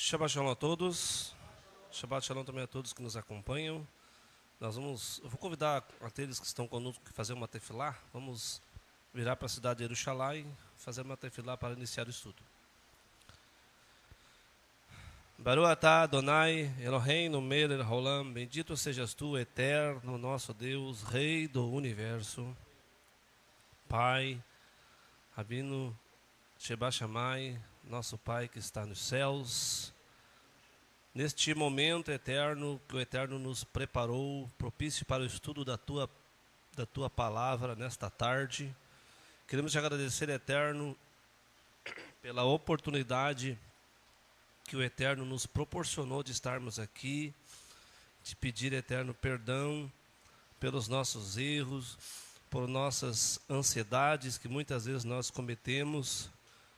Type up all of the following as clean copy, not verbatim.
Shabbat Shalom a todos. Shabbat Shalom também a todos que nos acompanham. Eu vou convidar aqueles que estão conosco a fazer uma tefilá. Vamos virar para a cidade de Jerusalém e fazer uma tefilá para iniciar o estudo. Baruch atah Adonai Eloheinu melech haolam. Bendito sejas tu, eterno, nosso Deus, Rei do Universo. Pai, Rabino Sheba Shammai, nosso Pai que está nos céus. Neste momento eterno, que o Eterno nos preparou, propício para o estudo da tua palavra nesta tarde. Queremos te agradecer, Eterno, pela oportunidade que o Eterno nos proporcionou de estarmos aqui, de pedir, Eterno, perdão pelos nossos erros, por nossas ansiedades que muitas vezes nós cometemos,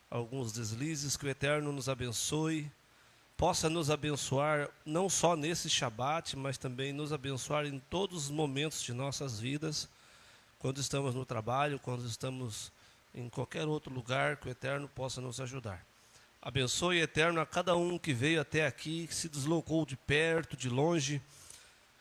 alguns deslizes. Que o Eterno nos abençoe, possa nos abençoar não só nesse Shabat, mas também nos abençoar em todos os momentos de nossas vidas, quando estamos no trabalho, quando estamos em qualquer outro lugar, que o Eterno possa nos ajudar. Abençoe, Eterno, a cada um que veio até aqui, que se deslocou de perto, de longe.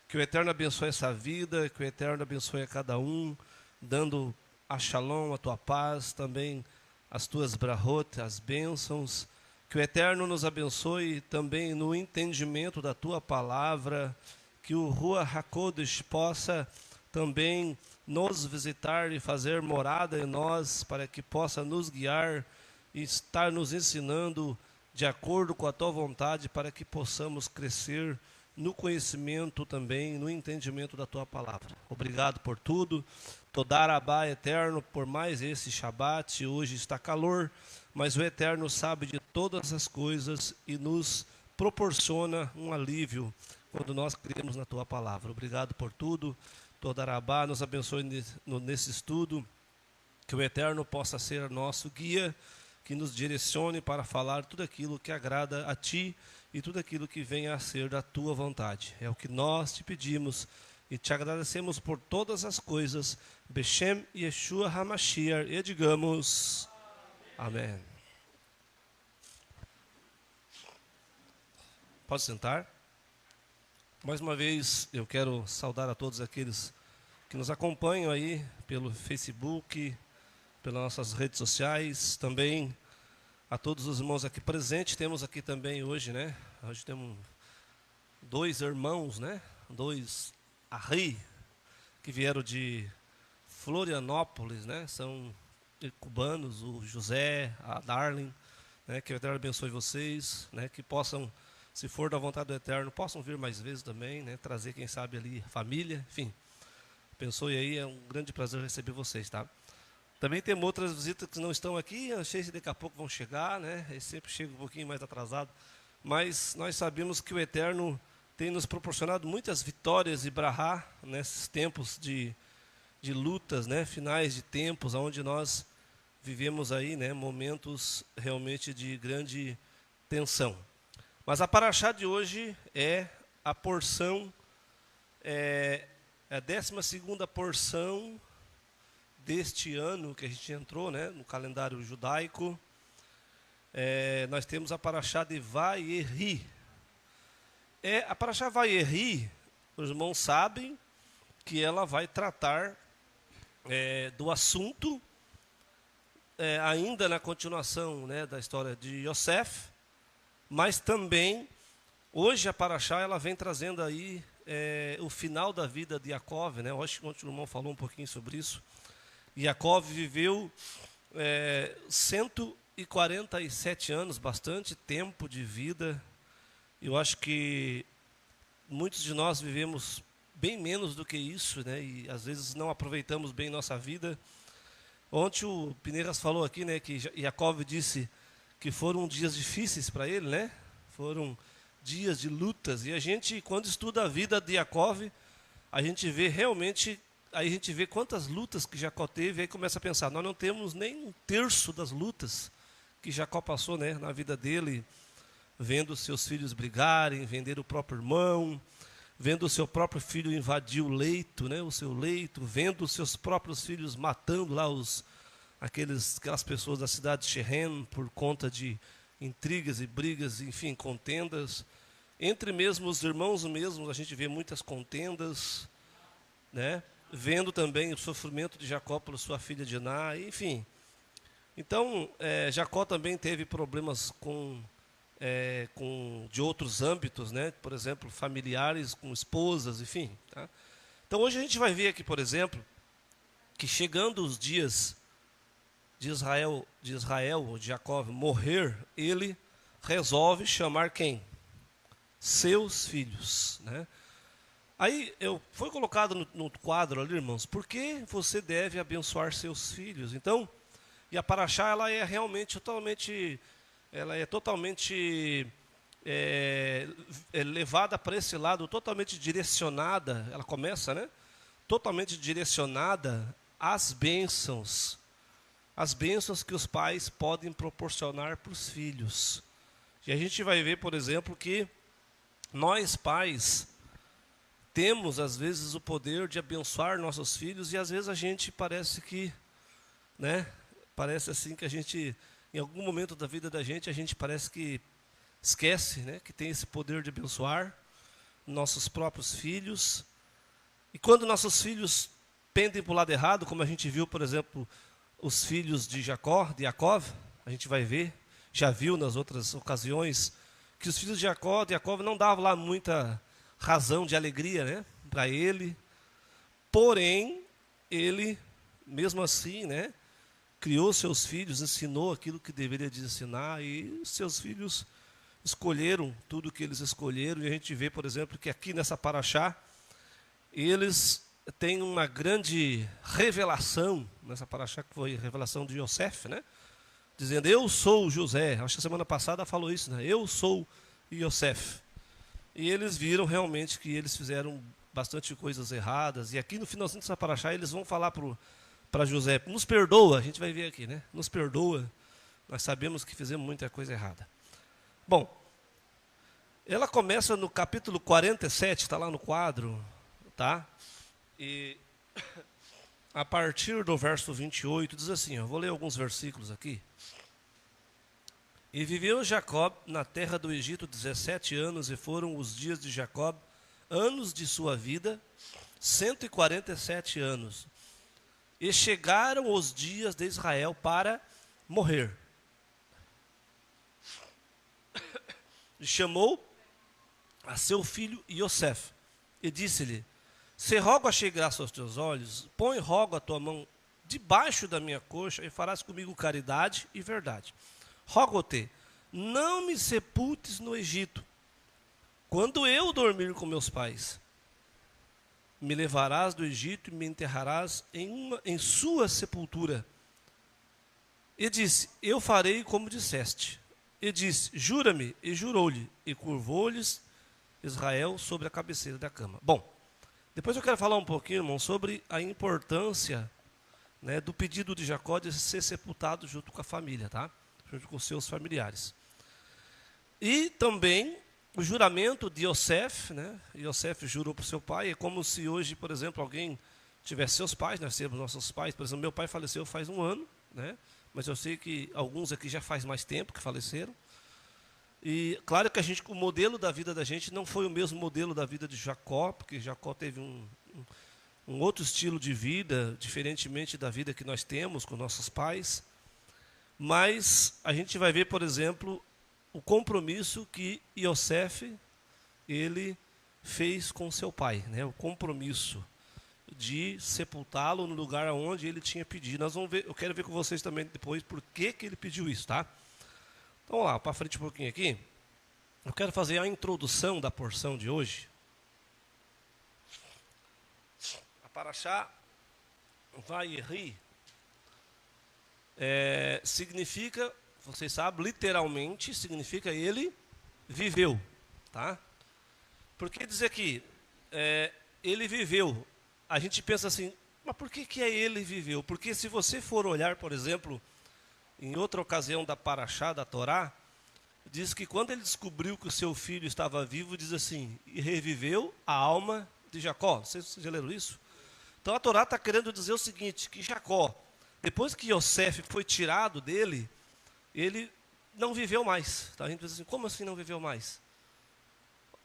Que o Eterno abençoe essa vida, que o Eterno abençoe a cada um, dando a shalom, a tua paz, também as tuas brahot, as bênçãos. Que o Eterno nos abençoe também no entendimento da tua palavra, que o Ruach HaKodesh possa também nos visitar e fazer morada em nós, para que possa nos guiar e estar nos ensinando de acordo com a tua vontade, para que possamos crescer no conhecimento também, no entendimento da tua palavra. Obrigado por tudo. Todarabá, Eterno, por mais esse Shabat. Hoje está calor, mas o Eterno sabe de todas as coisas e nos proporciona um alívio quando nós cremos na tua palavra. Obrigado por tudo. Todarabá, nos abençoe nesse estudo, que o Eterno possa ser nosso guia, que nos direcione para falar tudo aquilo que agrada a ti e tudo aquilo que venha a ser da tua vontade. É o que nós te pedimos e te agradecemos por todas as coisas. Beshem Yeshua HaMashiach, e digamos amém. Pode sentar. Mais uma vez eu quero saudar a todos aqueles que nos acompanham aí pelo Facebook, pelas nossas redes sociais, também a todos os irmãos aqui presentes. Temos aqui também hoje, né? Hoje temos dois irmãos, né? Dois Arri, que vieram de Florianópolis, né? São cubanos, o José, a Darlene, né? Que o Eterno abençoe vocês, né? Que possam, se for da vontade do Eterno, possam vir mais vezes também, né? Trazer, quem sabe, ali família, enfim. Abençoe aí, é um grande prazer receber vocês, tá? Também temos outras visitas que não estão aqui, achei que daqui a pouco vão chegar, né? Eles sempre chegam um pouquinho mais atrasado, mas nós sabemos que o Eterno tem nos proporcionado muitas vitórias e brahá nesses tempos de lutas, né? Finais de tempos, onde nós vivemos aí, né? Momentos realmente de grande tensão. Mas a paraxá de hoje é a porção, a 12ª porção deste ano que a gente entrou, né, no calendário judaico. Nós temos a paraxá de Vayeri. A paraxá Vayeri, os irmãos sabem que ela vai tratar do assunto, ainda na continuação, né, da história de Yosef, mas também, hoje a paraxá ela vem trazendo aí o final da vida de Jacó, né? Hoje o irmão falou um pouquinho sobre isso. Jacó viveu 147 anos, bastante tempo de vida. Eu acho que muitos de nós vivemos bem menos do que isso, né? E às vezes não aproveitamos bem nossa vida. Ontem o Pineiras falou aqui, né, que Jacó disse que foram dias difíceis para ele, né? Foram dias de lutas. E a gente, quando estuda a vida de Jacó, a gente vê realmente, aí a gente vê quantas lutas que Jacó teve, aí começa a pensar, nós não temos nem um terço das lutas que Jacó passou, né, na vida dele, vendo seus filhos brigarem, vender o próprio irmão, vendo o seu próprio filho invadir o leito, né, o seu leito, vendo os seus próprios filhos matando lá aquelas pessoas da cidade de Shechem por conta de intrigas e brigas, enfim, contendas. Entre mesmo os irmãos mesmos, a gente vê muitas contendas, né? Vendo também o sofrimento de Jacó pela sua filha Diná, enfim. Então, Jacó também teve problemas de outros âmbitos, né? Por exemplo, familiares com esposas, enfim. Tá? Então, hoje a gente vai ver aqui, por exemplo, que chegando os dias de Israel, ou de Jacó morrer, ele resolve chamar quem? Seus filhos, né? Aí foi colocado no quadro ali, irmãos, por que você deve abençoar seus filhos? Então, e a paraxá, ela é realmente totalmente levada para esse lado, totalmente direcionada, ela começa, né? Totalmente direcionada às bênçãos que os pais podem proporcionar para os filhos. E a gente vai ver, por exemplo, que nós pais temos às vezes o poder de abençoar nossos filhos e às vezes a gente parece que, né? Parece assim que a gente, em algum momento da vida da gente, a gente parece que esquece, né, que tem esse poder de abençoar nossos próprios filhos. E quando nossos filhos pendem para o lado errado, como a gente viu, por exemplo, os filhos de Jacó, de Jacó, a gente vai ver, já viu nas outras ocasiões, que os filhos de Jacó não davam lá muita razão de alegria, né, para ele. Porém, ele, mesmo assim, né, criou seus filhos, ensinou aquilo que deveria de ensinar, e seus filhos escolheram tudo o que eles escolheram. E a gente vê, por exemplo, que aqui nessa paraxá, eles têm uma grande revelação, nessa paraxá que foi a revelação de Yosef, né? Dizendo, eu sou José. Acho que a semana passada falou isso, né? Eu sou Yosef. E eles viram realmente que eles fizeram bastante coisas erradas. E aqui no finalzinho dessa paraxá, eles vão falar para José, nos perdoa, a gente vai ver aqui, né? Nos perdoa, nós sabemos que fizemos muita coisa errada. Bom, ela começa no capítulo 47, está lá no quadro, tá? E a partir do verso 28, diz assim, eu vou ler alguns versículos aqui. E viveu Jacó na terra do Egito 17 anos, e foram os dias de Jacó, anos de sua vida, 147 anos. E chegaram os dias de Israel para morrer. E chamou a seu filho Yosef, e disse-lhe, se rogo achei graça aos teus olhos, põe rogo a tua mão debaixo da minha coxa, e farás comigo caridade e verdade. Rogo-te, não me sepultes no Egito, quando eu dormir com meus pais. Me levarás do Egito e me enterrarás em sua sepultura. E disse, eu farei como disseste. E disse, jura-me, e jurou-lhe, e curvou-lhes Israel sobre a cabeceira da cama. Bom, depois eu quero falar um pouquinho, irmão, sobre a importância, né, do pedido de Jacó de ser sepultado junto com a família, tá? Junto com seus familiares. E também o juramento de Yosef, né? Yosef jurou para o seu pai. É como se hoje, por exemplo, alguém tivesse seus pais, nós temos nossos pais. Por exemplo, meu pai faleceu faz um ano, né? Mas eu sei que alguns aqui já faz mais tempo que faleceram. E claro que o modelo da vida da gente não foi o mesmo modelo da vida de Jacó, porque Jacó teve um outro estilo de vida, diferentemente da vida que nós temos com nossos pais. Mas a gente vai ver, por exemplo, o compromisso que Yosef, ele fez com seu pai, né? O compromisso de sepultá-lo no lugar onde ele tinha pedido. Nós vamos ver, eu quero ver com vocês também depois por que ele pediu isso, tá? Então, vamos lá, para frente um pouquinho aqui. Eu quero fazer a introdução da porção de hoje. A paraxá Vayeri significa, vocês sabem, literalmente significa ele viveu, tá? Por que dizer aqui, ele viveu? A gente pensa assim, mas por que ele viveu? Porque se você for olhar, por exemplo, em outra ocasião da paraxá da Torá, diz que quando ele descobriu que o seu filho estava vivo, diz assim, e reviveu a alma de Jacó. Vocês já leram isso? Então a Torá está querendo dizer o seguinte, que Jacó, depois que Yosef foi tirado dele, ele não viveu mais. Tá? A gente diz assim, como assim não viveu mais?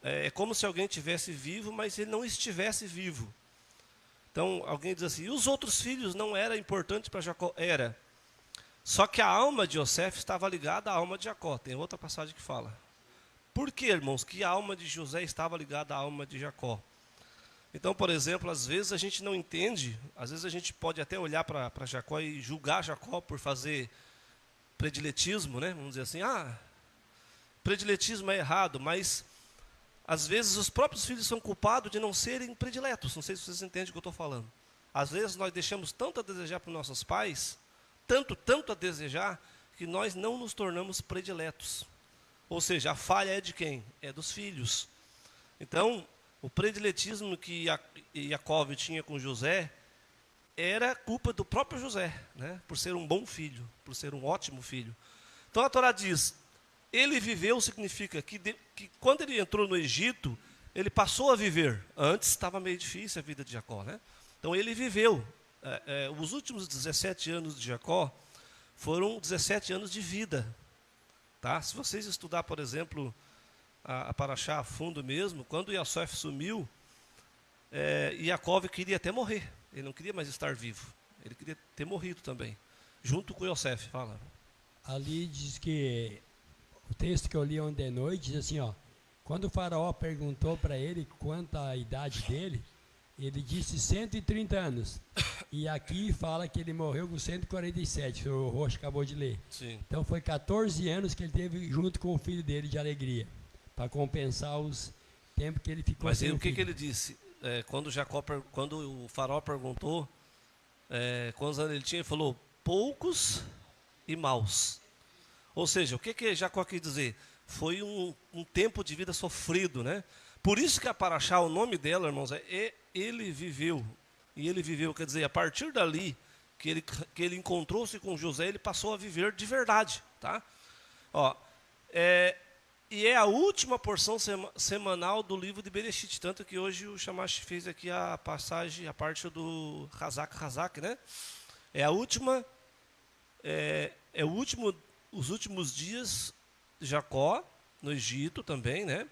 É como se alguém estivesse vivo, mas ele não estivesse vivo. Então, alguém diz assim, e os outros filhos não era importante para Jacó? Era. Só que a alma de José estava ligada à alma de Jacó. Tem outra passagem que fala. Por que, irmãos, que a alma de José estava ligada à alma de Jacó? Então, por exemplo, às vezes a gente não entende, às vezes a gente pode até olhar para Jacó e julgar Jacó por fazer prediletismo, né? Vamos dizer assim, prediletismo é errado, mas às vezes os próprios filhos são culpados de não serem prediletos. Não sei se vocês entendem o que eu estou falando. Às vezes nós deixamos tanto a desejar para os nossos pais, tanto a desejar, que nós não nos tornamos prediletos. Ou seja, a falha é de quem? É dos filhos. Então, o prediletismo que Jacó tinha com José era culpa do próprio José, né? Por ser um bom filho, por ser um ótimo filho. Então a Torá diz, ele viveu significa que quando ele entrou no Egito, ele passou a viver. Antes estava meio difícil a vida de Jacó, né? Então ele viveu. Os últimos 17 anos de Jacó foram 17 anos de vida. Tá? Se vocês estudar, por exemplo, a Paraxá a fundo mesmo, quando Yosef sumiu, Jacó queria até morrer. Ele não queria mais estar vivo. Ele queria ter morrido também, junto com Yosef. Fala. Ali diz que, o texto que eu li ontem de noite, diz assim, quando o faraó perguntou para ele quanto a idade dele, ele disse 130 anos. E aqui fala que ele morreu com 147, o Roxo acabou de ler. Sim. Então foi 14 anos que ele teve junto com o filho dele de alegria, para compensar os tempos que ele ficou Mas sem o que filho. ele disse? Quando o faraó perguntou quantos anos ele tinha, ele falou, poucos e maus. Ou seja, o que Jacó quis dizer? Foi um tempo de vida sofrido, né? Por isso que a Paraxá, o nome dela, irmãos, ele viveu. E ele viveu, quer dizer, a partir dali que ele encontrou-se com José, ele passou a viver de verdade, tá? E é a última porção semanal do livro de Bereshit, tanto que hoje o Shamash fez aqui a passagem, a parte do Hazak, né? É a última, os últimos dias de Jacó, no Egito também, né?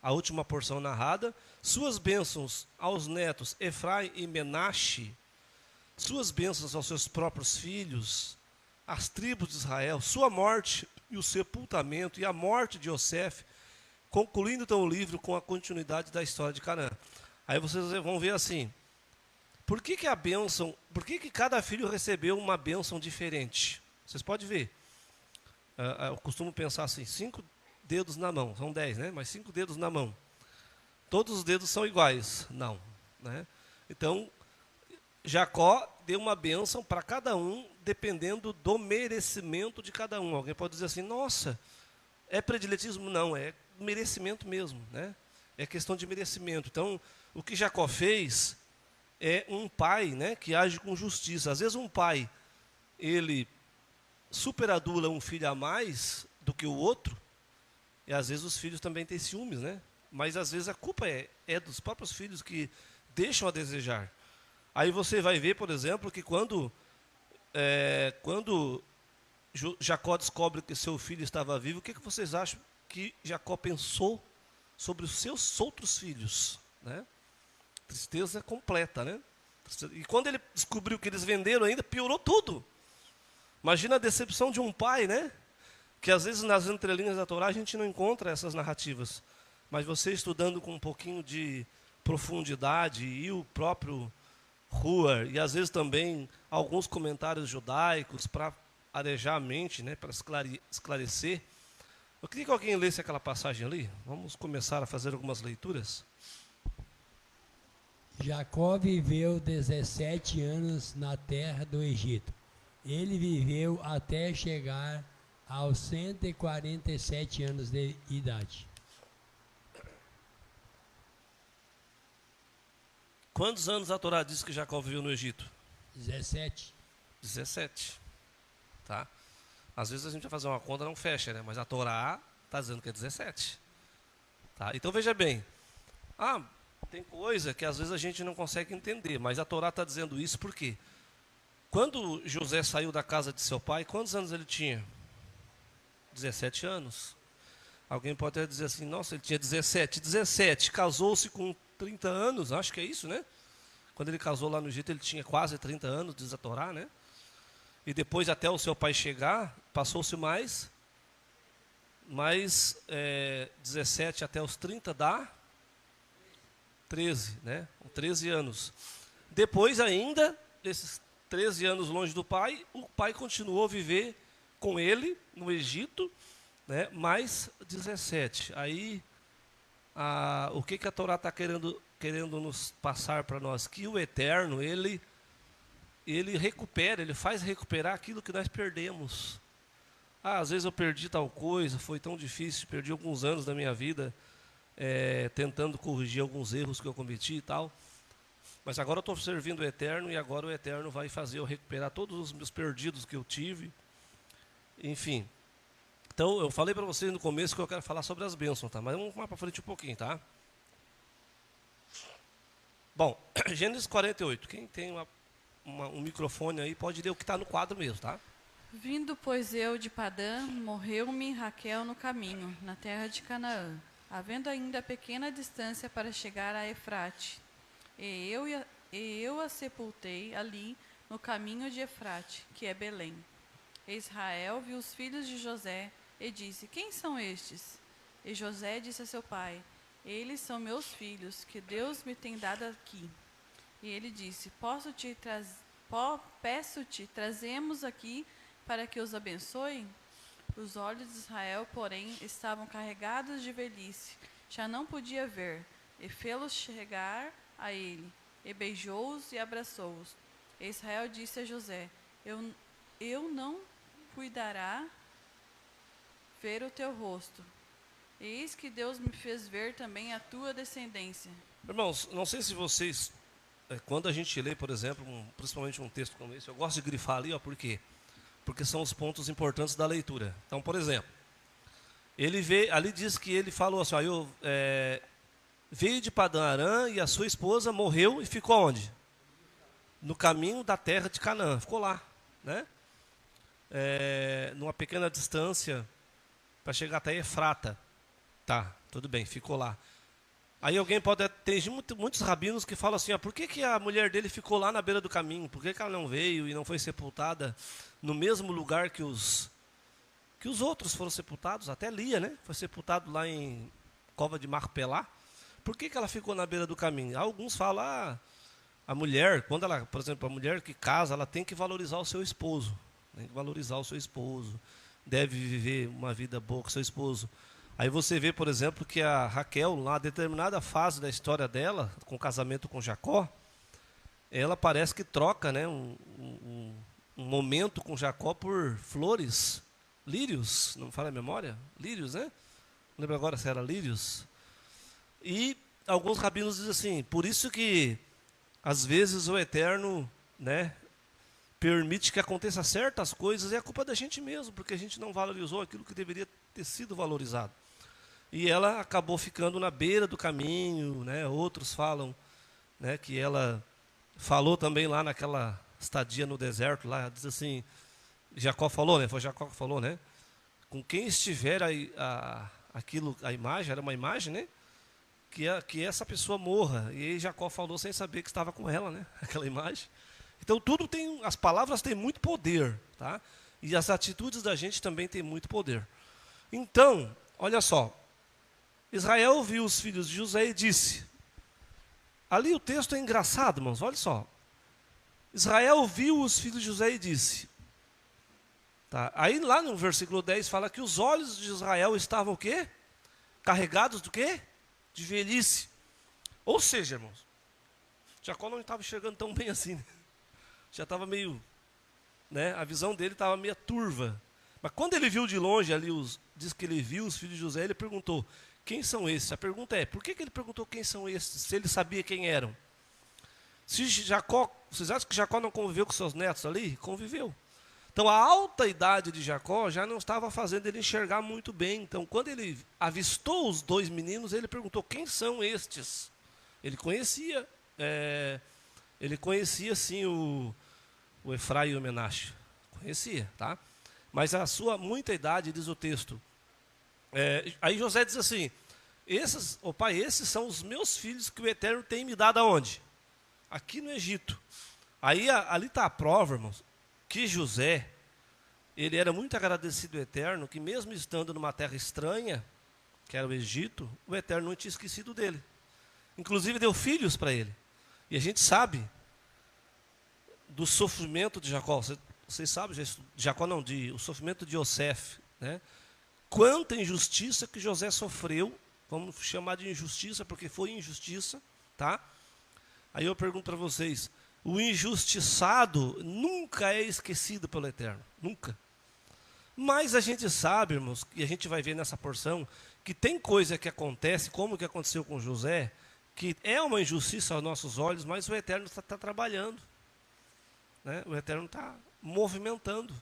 A última porção narrada, suas bênçãos aos netos Efraim e Menache, suas bênçãos aos seus próprios filhos, as tribos de Israel, sua morte e o sepultamento e a morte de Yosef, concluindo então o livro com a continuidade da história de Canaã. Aí vocês vão ver assim, por que cada filho recebeu uma bênção diferente? Vocês podem ver, eu costumo pensar assim, 5 dedos na mão, são 10, né? Mas 5 dedos na mão. Todos os dedos são iguais? Não, né? Então, Jacó deu uma bênção para cada um, dependendo do merecimento de cada um. Alguém pode dizer assim, nossa, é prediletismo? Não, é merecimento mesmo, né? É questão de merecimento. Então, o que Jacó fez é um pai, né, que age com justiça. Às vezes um pai, ele superadula um filho a mais do que o outro, e às vezes os filhos também têm ciúmes, né? Mas às vezes a culpa é dos próprios filhos que deixam a desejar. Aí você vai ver, por exemplo, que quando Jacó descobre que seu filho estava vivo, o que vocês acham que Jacó pensou sobre os seus outros filhos? Né? Tristeza completa, né? E quando ele descobriu que eles venderam ainda, piorou tudo. Imagina a decepção de um pai, né? Que às vezes nas entrelinhas da Torá a gente não encontra essas narrativas. Mas você estudando com um pouquinho de profundidade, e o próprio Ruhr, e às vezes também alguns comentários judaicos para arejar a mente, né, para esclarecer. Eu queria que alguém lesse aquela passagem ali. Vamos começar a fazer algumas leituras. Jacó viveu 17 anos na terra do Egito. Ele viveu até chegar aos 147 anos de idade. Quantos anos a Torá diz que Jacó viveu no Egito? 17. 17. Tá? Às vezes a gente vai fazer uma conta, não fecha, né? Mas a Torá está dizendo que é 17. Tá? Então veja bem. Tem coisa que às vezes a gente não consegue entender, mas a Torá está dizendo isso por quê? Quando José saiu da casa de seu pai, quantos anos ele tinha? 17 anos. Alguém pode até dizer assim, nossa, ele tinha 17, casou-se com 30 anos, acho que é isso, né? Quando ele casou lá no Egito, ele tinha quase 30 anos, diz a Torá, né? E depois, até o seu pai chegar, passou-se mais 17 até os 30 dá 13, né? 13 anos. Depois ainda, desses 13 anos longe do pai, o pai continuou a viver com ele no Egito, né? Mais 17. Aí, o que a Torá está querendo nos passar para nós? Que o Eterno, ele recupera, ele faz recuperar aquilo que nós perdemos. Às vezes eu perdi tal coisa, foi tão difícil, perdi alguns anos da minha vida tentando corrigir alguns erros que eu cometi e tal. Mas agora eu estou servindo o Eterno e agora o Eterno vai fazer eu recuperar todos os meus perdidos que eu tive. Enfim. Então, eu falei para vocês no começo que eu quero falar sobre as bênçãos, tá? Mas vamos mais para frente um pouquinho, tá? Bom, Gênesis 48. Quem tem um microfone aí pode ler o que está no quadro mesmo, tá? Vindo, pois, eu de Padã, morreu-me Raquel no caminho, na terra de Canaã, havendo ainda pequena distância para chegar a Efrate. E eu a sepultei ali, no caminho de Efrate, que é Belém. Israel viu os filhos de José e disse, quem são estes? E José disse a seu pai, eles são meus filhos, que Deus me tem dado aqui. E ele disse, peço-te, trazemos aqui para que os abençoe? Os olhos de Israel, porém, estavam carregados de velhice, já não podia ver, e fê-los chegar a ele, e beijou-os e abraçou-os. E Israel disse a José, eu não cuidará ver o teu rosto. Eis que Deus me fez ver também a tua descendência. Irmãos, não sei se vocês, quando a gente lê, por exemplo, principalmente um texto como esse, eu gosto de grifar ali, ó, por quê? Porque são os pontos importantes da leitura. Então, por exemplo, ali diz que ele falou assim, ó, veio de Padã Arã e a sua esposa morreu e ficou onde? No caminho da terra de Canaã, ficou lá, né? Numa pequena distância para chegar até Efrata. Tá, tudo bem, ficou lá. Aí alguém pode ter muitos rabinos que falam assim, ó, por que a mulher dele ficou lá na beira do caminho? Por que ela não veio e não foi sepultada no mesmo lugar que os outros foram sepultados? Até Lia, né? Foi sepultado lá em Cova de Macpelá. Por que ela ficou na beira do caminho? Alguns falam, a mulher, por exemplo, a mulher que casa, ela tem que valorizar o seu esposo. Tem que valorizar o seu esposo. Deve viver uma vida boa com o seu esposo. Aí você vê, por exemplo, que a Raquel, lá, determinada fase da história dela, com o casamento com Jacó, ela parece que troca, né, um momento com Jacó por flores, lírios, não me falha a memória? Lírios, né? Não lembro agora se era lírios. E alguns rabinos dizem assim, por isso que, às vezes, o Eterno, né, permite que aconteça certas coisas, é a culpa da gente mesmo, porque a gente não valorizou aquilo que deveria ter sido valorizado. E ela acabou ficando na beira do caminho, né? Outros falam, né, que ela falou também lá naquela estadia no deserto, lá diz assim, Jacó falou, né? Foi Jacó que falou, né? Com quem estiver a imagem, era uma imagem, né? Que essa pessoa morra. E aí Jacó falou sem saber que estava com ela, né? Aquela imagem. Então as palavras têm muito poder, tá? E as atitudes da gente também têm muito poder. Então, olha só, Israel viu os filhos de José e disse, ali o texto é engraçado, irmãos, olha só. Israel viu os filhos de José e disse, tá? Aí lá no versículo 10 fala que os olhos de Israel estavam o quê? Carregados do quê? De velhice. Ou seja, irmãos, Jacó não estava enxergando tão bem assim, né? Já estava meio, né, a visão dele estava meio turva. Mas quando ele viu de longe ali, diz que ele viu os filhos de José, ele perguntou, quem são esses? A pergunta é, por que ele perguntou quem são esses, se ele sabia quem eram? Vocês acham que Jacó não conviveu com seus netos ali? Conviveu. Então a alta idade de Jacó já não estava fazendo ele enxergar muito bem. Então quando ele avistou os dois meninos, ele perguntou, quem são estes? Ele conhecia sim o Efraim e o Menaxe. Conhecia, tá? mas a sua muita idade, diz o texto. Aí José diz assim, ô pai, esses são os meus filhos que o Eterno tem me dado aonde? Aqui no Egito. Aí ali está a prova, irmãos, que José, ele era muito agradecido ao Eterno, que mesmo estando numa terra estranha, que era o Egito, o Eterno não tinha esquecido dele. Inclusive deu filhos para ele. E a gente sabe do sofrimento de Jacó. Vocês sabem, Jacó não, o sofrimento de Yosef, né? Quanta injustiça que José sofreu, vamos chamar de injustiça, porque foi injustiça, tá? Aí eu pergunto para vocês, o injustiçado nunca é esquecido pelo Eterno, nunca. Mas a gente sabe, irmãos, e a gente vai ver nessa porção, que tem coisa que acontece, como que aconteceu com José, que é uma injustiça aos nossos olhos, mas o Eterno está trabalhando, né? O Eterno está movimentando.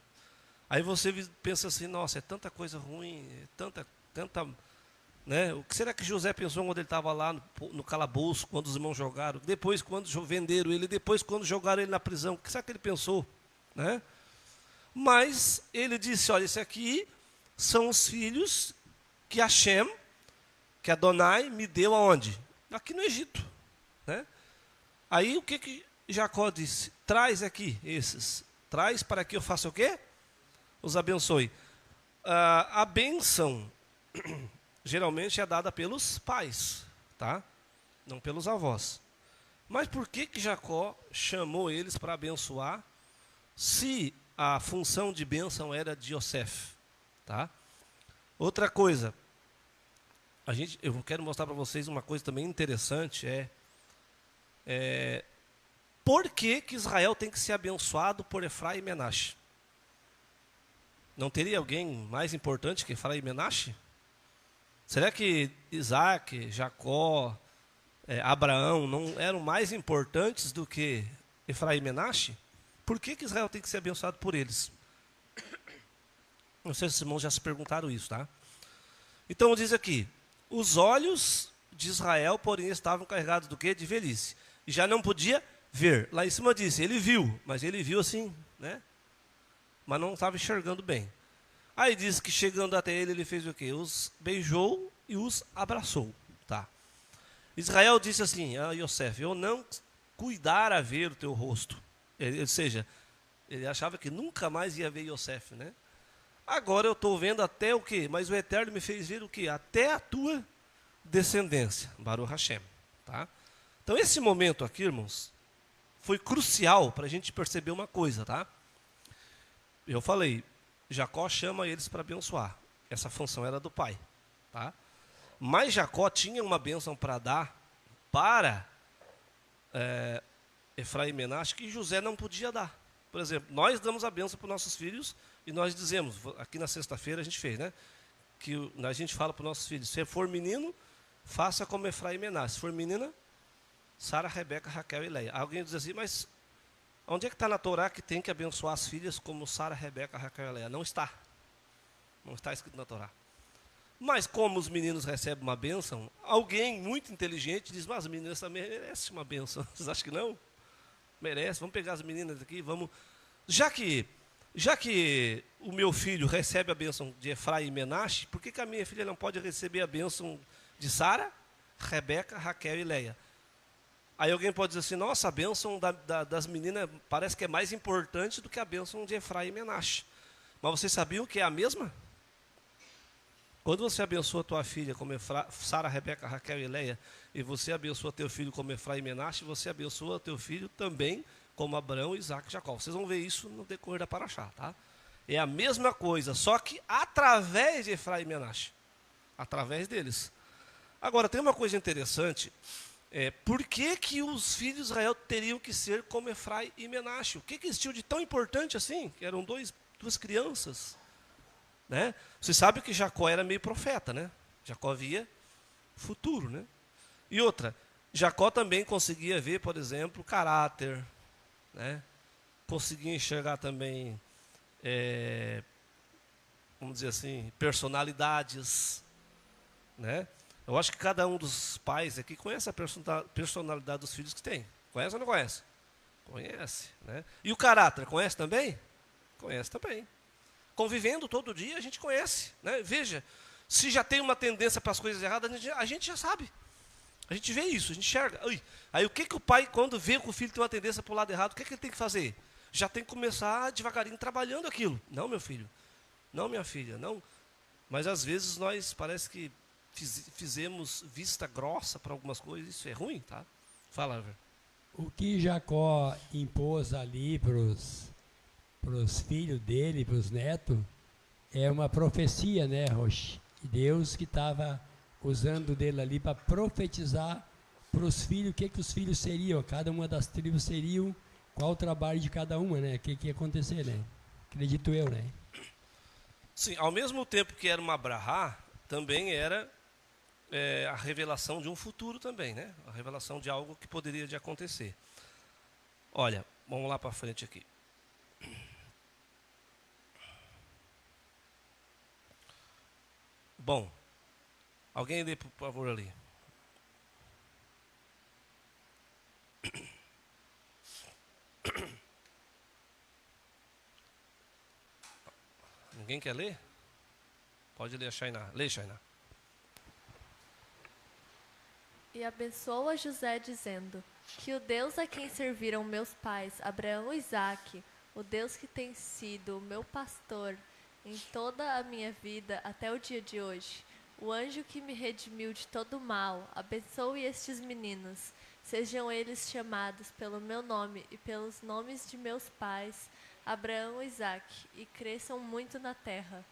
Aí você pensa assim, nossa, é tanta coisa ruim, tanta, né? O que será que José pensou quando ele estava lá no calabouço, quando os irmãos jogaram? Depois, quando venderam ele, depois, quando jogaram ele na prisão, o que será que ele pensou? Né? Mas ele disse, olha, esse aqui são os filhos que Hashem, que Adonai me deu aonde? Aqui no Egito. Né? Aí o que Jacó disse? Traz aqui esses. Traz para que eu faça o quê? Os abençoe. A bênção geralmente é dada pelos pais, tá? Não pelos avós. Mas por que Jacó chamou eles para abençoar se a função de bênção era de Yosef, tá? Outra coisa, eu quero mostrar para vocês uma coisa também interessante, por que Israel tem que ser abençoado por Efraim e Menaxe? Não teria alguém mais importante que Efraim e Menaxe? Será que Isaac, Jacó, Abraão não eram mais importantes do que Efraim e Menaxe? Por que Israel tem que ser abençoado por eles? Não sei se os irmãos já se perguntaram isso, tá? Então diz aqui, os olhos de Israel, porém, estavam carregados do quê? De velhice. E já não podia ver. Lá em cima diz, ele viu, mas ele viu assim, né? Mas não estava enxergando bem. Aí diz que chegando até ele fez o quê? Os beijou e os abraçou. Tá. Israel disse assim, Yosef, eu não cuidara ver o teu rosto. Ou seja, ele achava que nunca mais ia ver Yosef, né? Agora eu estou vendo até o quê? Mas o Eterno me fez ver o quê? Até a tua descendência. Baruch Hashem. Tá? Então esse momento aqui, irmãos, foi crucial para a gente perceber uma coisa, tá? Eu falei, Jacó chama eles para abençoar. Essa função era do pai, tá? Mas Jacó tinha uma bênção para dar para Efraim e Menaxe que José não podia dar. Por exemplo, nós damos a bênção para os nossos filhos e nós dizemos, aqui na sexta-feira a gente fez, né? Que a gente fala para os nossos filhos, se for menino, faça como Efraim e Menaxe. Se for menina, Sara, Rebeca, Raquel e Leia. Alguém diz assim, mas onde é que está na Torá que tem que abençoar as filhas como Sara, Rebeca, Raquel e Leia? Não está. Não está escrito na Torá. Mas como os meninos recebem uma bênção, alguém muito inteligente diz, mas as meninas também merecem uma bênção. Vocês acham que não? Merece. Vamos pegar as meninas aqui, vamos... Já que o meu filho recebe a bênção de Efraim e Menaxe, por que a minha filha não pode receber a bênção de Sara, Rebeca, Raquel e Leia? Aí alguém pode dizer assim, nossa, a bênção das meninas parece que é mais importante do que a bênção de Efraim e Menaxe. Mas vocês sabiam que é a mesma? Quando você abençoa a tua filha como Sara, Rebeca, Raquel e Leia, e você abençoa teu filho como Efraim e Menaxe, você abençoa teu filho também como Abraão, Isaac e Jacó. Vocês vão ver isso no decorrer da paraxá, tá? É a mesma coisa, só que através de Efraim e Menaxe. Através deles. Agora, tem uma coisa interessante. Por que os filhos de Israel teriam que ser como Efraim e Menaxe? O que existiu de tão importante assim? Que eram duas crianças. Né? Você sabe que Jacó era meio profeta, né? Jacó via futuro, né? E outra, Jacó também conseguia ver, por exemplo, caráter, né? Conseguia enxergar também, vamos dizer assim, personalidades, né? Eu acho que cada um dos pais aqui conhece a personalidade dos filhos que tem. Conhece ou não conhece? Conhece, né? E o caráter, conhece também? Conhece também. convivendo todo dia, a gente conhece, né? Veja, se já tem uma tendência para as coisas erradas, a gente já sabe. A gente vê isso, a gente enxerga. Aí o que o pai, quando vê que o filho tem uma tendência para o lado errado, o que ele tem que fazer? Já tem que começar devagarinho trabalhando aquilo. Não, meu filho, não, minha filha, não. Mas às vezes nós parece que fizemos vista grossa para algumas coisas, isso é ruim, tá? Fala, Álvaro. O que Jacó impôs ali para os filhos dele, para os netos, é uma profecia, né, Roche? Deus que estava usando dele ali para profetizar para os filhos o que os filhos seriam, cada uma das tribos seriam, qual o trabalho de cada uma, né? O que ia acontecer, né? Acredito eu, né? Sim, ao mesmo tempo que era uma brahá, também era a revelação de um futuro também, né? A revelação de algo que poderia de acontecer. Olha, vamos lá para frente aqui. Bom, alguém lê, por favor, ali. Ninguém quer ler? Pode ler a Shainá. Lê, Shainá. E abençoa José, dizendo: que o Deus a quem serviram meus pais, Abraão e Isaque, o Deus que tem sido o meu pastor em toda a minha vida até o dia de hoje, o anjo que me redimiu de todo o mal, abençoe estes meninos, sejam eles chamados pelo meu nome e pelos nomes de meus pais, Abraão e Isaque, e cresçam muito na terra.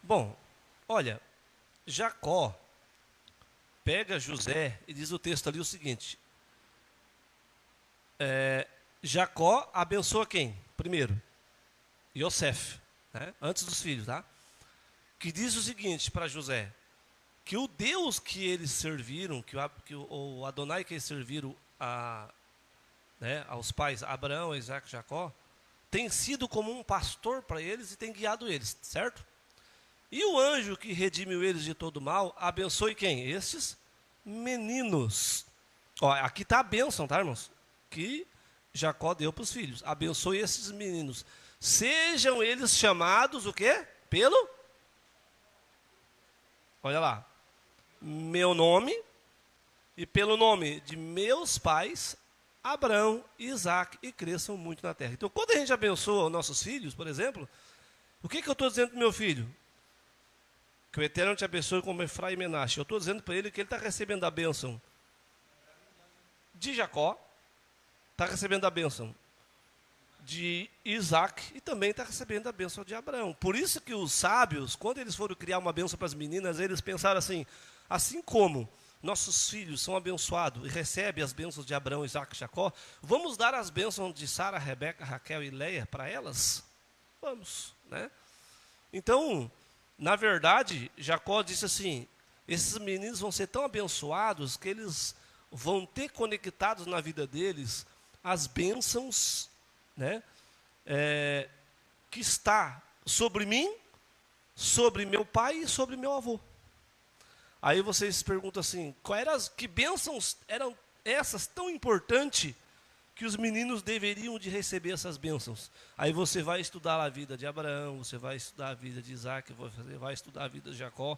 Bom, olha, Jacó pega José e diz o texto ali o seguinte: Jacó abençoa quem? Primeiro, Yosef, né? Antes dos filhos, tá? Que diz o seguinte para José: que o Deus que eles serviram, que o Adonai que eles serviram aos pais Abraão, Isaac e Jacó, tem sido como um pastor para eles e tem guiado eles, certo? E o anjo que redimiu eles de todo mal, abençoe quem? Estes meninos. Ó, aqui está a bênção, tá, irmãos? Que Jacó deu para os filhos. Abençoe esses meninos. Sejam eles chamados o quê? Pelo? Olha lá. Meu nome e pelo nome de meus pais, Abraão e Isaac, e cresçam muito na terra. Então, quando a gente abençoa os nossos filhos, por exemplo, o que eu estou dizendo para o meu filho? Que o Eterno te abençoe como Efraim e Menache. Eu estou dizendo para ele que ele está recebendo a bênção de Jacó, está recebendo a bênção de Isaac e também está recebendo a bênção de Abraão. Por isso que os sábios, quando eles foram criar uma bênção para as meninas, eles pensaram assim como nossos filhos são abençoados e recebem as bênçãos de Abraão, Isaac e Jacó, vamos dar as bênçãos de Sara, Rebeca, Raquel e Leia para elas? Vamos, né? Então, na verdade, Jacó disse assim: esses meninos vão ser tão abençoados que eles vão ter conectados na vida deles as bênçãos, né, que está sobre mim, sobre meu pai e sobre meu avô. Aí vocês perguntam assim: que bênçãos eram essas tão importantes que os meninos deveriam de receber essas bênçãos? Aí você vai estudar a vida de Abraão, você vai estudar a vida de Isaac, você vai estudar a vida de Jacó,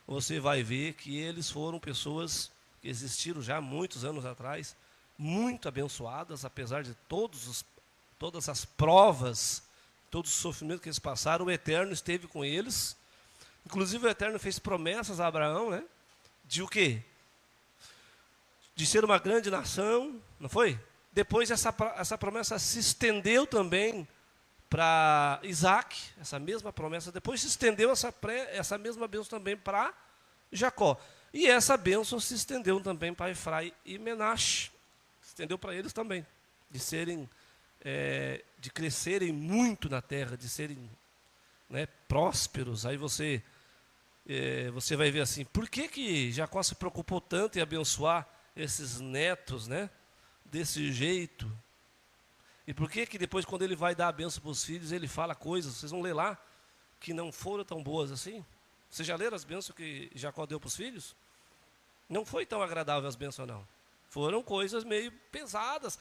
você vai ver que eles foram pessoas que existiram já muitos anos atrás, muito abençoadas, apesar de todas as provas, todos os sofrimentos que eles passaram, o Eterno esteve com eles. Inclusive o Eterno fez promessas a Abraão, né? De o quê? De ser uma grande nação, não foi? Depois essa promessa se estendeu também para Isaac, essa mesma promessa. Depois se estendeu essa mesma bênção também para Jacó. E essa bênção se estendeu também para Efraim e Menache. Se estendeu para eles também, de crescerem muito na terra, de serem, né, prósperos. Aí você vai ver assim: por que Jacó se preocupou tanto em abençoar esses netos, né, desse jeito? E por que depois, quando ele vai dar a bênção para os filhos, ele fala coisas, vocês vão ler lá, que não foram tão boas assim? Vocês já leram as bênçãos que Jacó deu para os filhos? Não foi tão agradável as bênçãos, não. Foram coisas meio pesadas.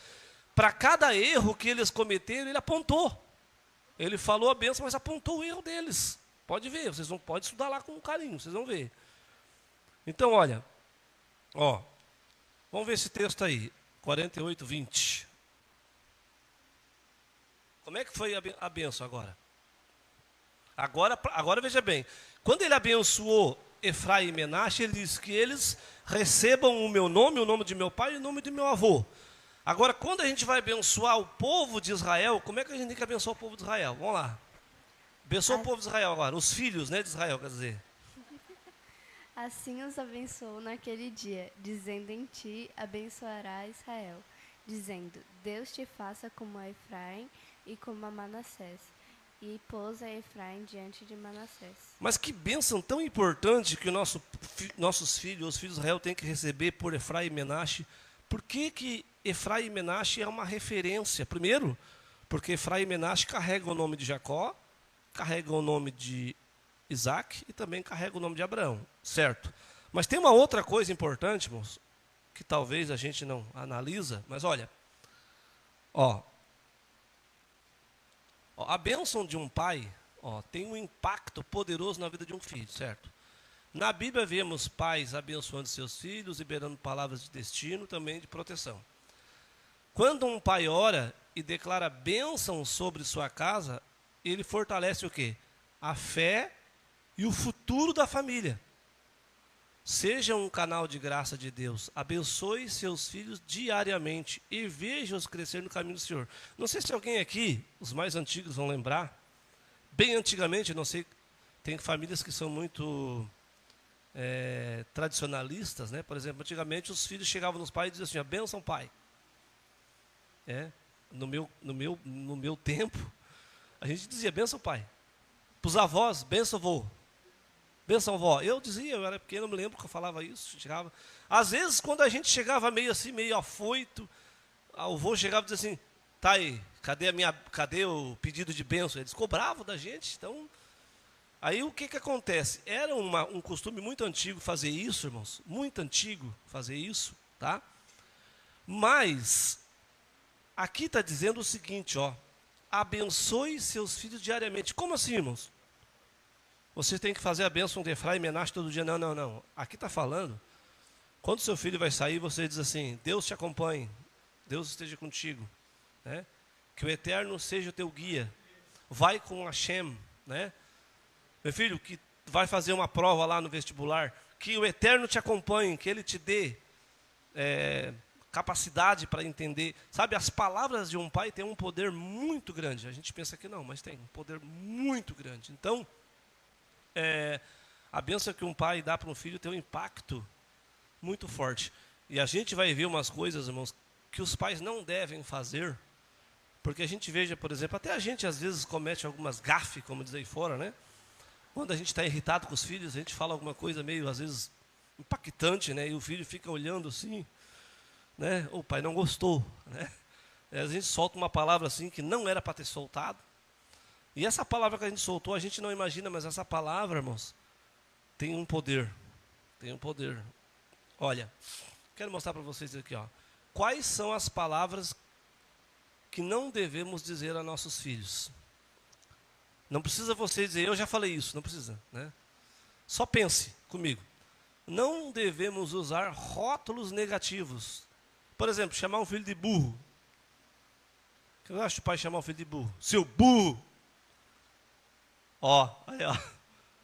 Para cada erro que eles cometeram, ele apontou. Ele falou a bênção, mas apontou o erro deles. Pode ver, vocês vão, pode estudar lá com carinho, vocês vão ver. Então, olha, ó, vamos ver esse texto aí, 48, 20. Como é que foi a bênção agora? Agora veja bem, quando ele abençoou Efraim e Menaxe, ele disse que eles recebam o meu nome, o nome de meu pai e o nome de meu avô. Agora, quando a gente vai abençoar o povo de Israel, como é que a gente tem que abençoar o povo de Israel? Vamos lá. Abençoa o povo de Israel agora, os filhos, né, de Israel, quer dizer. Assim os abençoou naquele dia, dizendo: em ti abençoará Israel, dizendo: Deus te faça como a Efraim e como a Manassés. E pôs a Efraim diante de Manassés. Mas que bênção tão importante que nossos filhos, os filhos de Israel, têm que receber por Efraim e Menaxe. Por que Efraim e Menaxe é uma referência? Primeiro, porque Efraim e Menaxe carregam o nome de Jacó, carregam o nome de Isaac e também carregam o nome de Abraão, certo? Mas tem uma outra coisa importante, irmãos, que talvez a gente não analisa, mas olha, ó, a bênção de um pai, ó, tem um impacto poderoso na vida de um filho, certo? Na Bíblia vemos pais abençoando seus filhos, liberando palavras de destino, também de proteção. Quando um pai ora e declara bênção sobre sua casa, ele fortalece o quê? A fé e o futuro da família. Seja um canal de graça de Deus. Abençoe seus filhos diariamente e veja-os crescer no caminho do Senhor. Não sei se alguém aqui, os mais antigos vão lembrar, bem antigamente, não sei, tem famílias que são muito tradicionalistas, né? Por exemplo, antigamente os filhos chegavam nos pais e diziam assim: a bênção, pai. No meu tempo, a gente dizia bênção, pai. Para os avós, bênção, vô. Bênção, vó. Eu dizia, eu era pequeno, eu me lembro que eu falava isso. Chegava. Às vezes, quando a gente chegava meio assim, meio afoito, o vô chegava e dizia assim: tá aí, cadê o pedido de bênção? Eles cobravam da gente. Então, aí o que acontece? Era um costume muito antigo fazer isso, irmãos. Muito antigo fazer isso, tá? Mas, aqui está dizendo o seguinte, ó. Abençoe seus filhos diariamente. Como assim, irmãos? Você tem que fazer a bênção de Efraim e Menaxe todo dia. Não. Aqui está falando, quando seu filho vai sair, você diz assim: Deus te acompanhe, Deus esteja contigo, né? Que o Eterno seja o teu guia. Vai com Hashem, né? Meu filho, que vai fazer uma prova lá no vestibular, que o Eterno te acompanhe, que Ele te dê capacidade para entender. Sabe, as palavras de um pai têm um poder muito grande. A gente pensa que não, mas tem um poder muito grande. Então, a bênção que um pai dá para um filho tem um impacto muito forte. E a gente vai ver umas coisas, irmãos, que os pais não devem fazer, porque a gente veja, por exemplo, até a gente às vezes comete algumas gafes, como diz aí fora, né? Quando a gente está irritado com os filhos, a gente fala alguma coisa meio, às vezes, impactante, né? E o filho fica olhando assim, né? O pai não gostou, né? A gente solta uma palavra assim que não era para ter soltado. E essa palavra que a gente soltou, a gente não imagina, mas essa palavra, irmãos, tem um poder. Tem um poder. Olha, quero mostrar para vocês aqui, ó. Quais são as palavras que não devemos dizer a nossos filhos? Não precisa você dizer, eu já falei isso, não precisa, né? Só pense comigo. Não devemos usar rótulos negativos. Por exemplo, chamar um filho de burro. O que eu acho o pai chamar um filho de burro? Seu burro! Ó, aí, ó.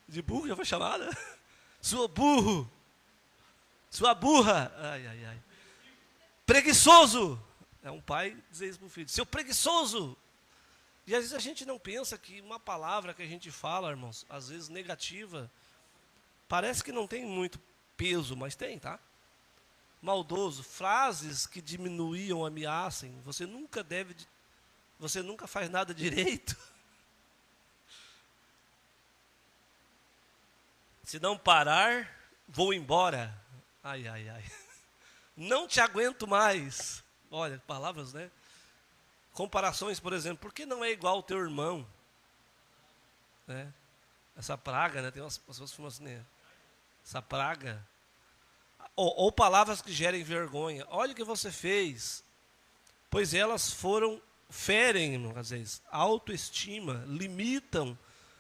De burro já foi chamada. Sua burro. Sua burra. Ai. Preguiçoso. É um pai dizer isso para o filho. Seu preguiçoso. E às vezes a gente não pensa que uma palavra que a gente fala, irmãos, às vezes negativa, parece que não tem muito peso, mas tem, tá? Maldoso. Frases que diminuíam, ameacem. Você nunca faz nada direito. Se não parar, vou embora. Ai. Não te aguento mais. Olha, palavras, né? Comparações, por exemplo. Por que não é igual ao teu irmão? Né? Essa praga, né? Tem umas pessoas que falam assim, né? Essa praga. Ou palavras que gerem vergonha. Olha o que você fez. Pois elas foram ferem, às vezes, a autoestima, limitam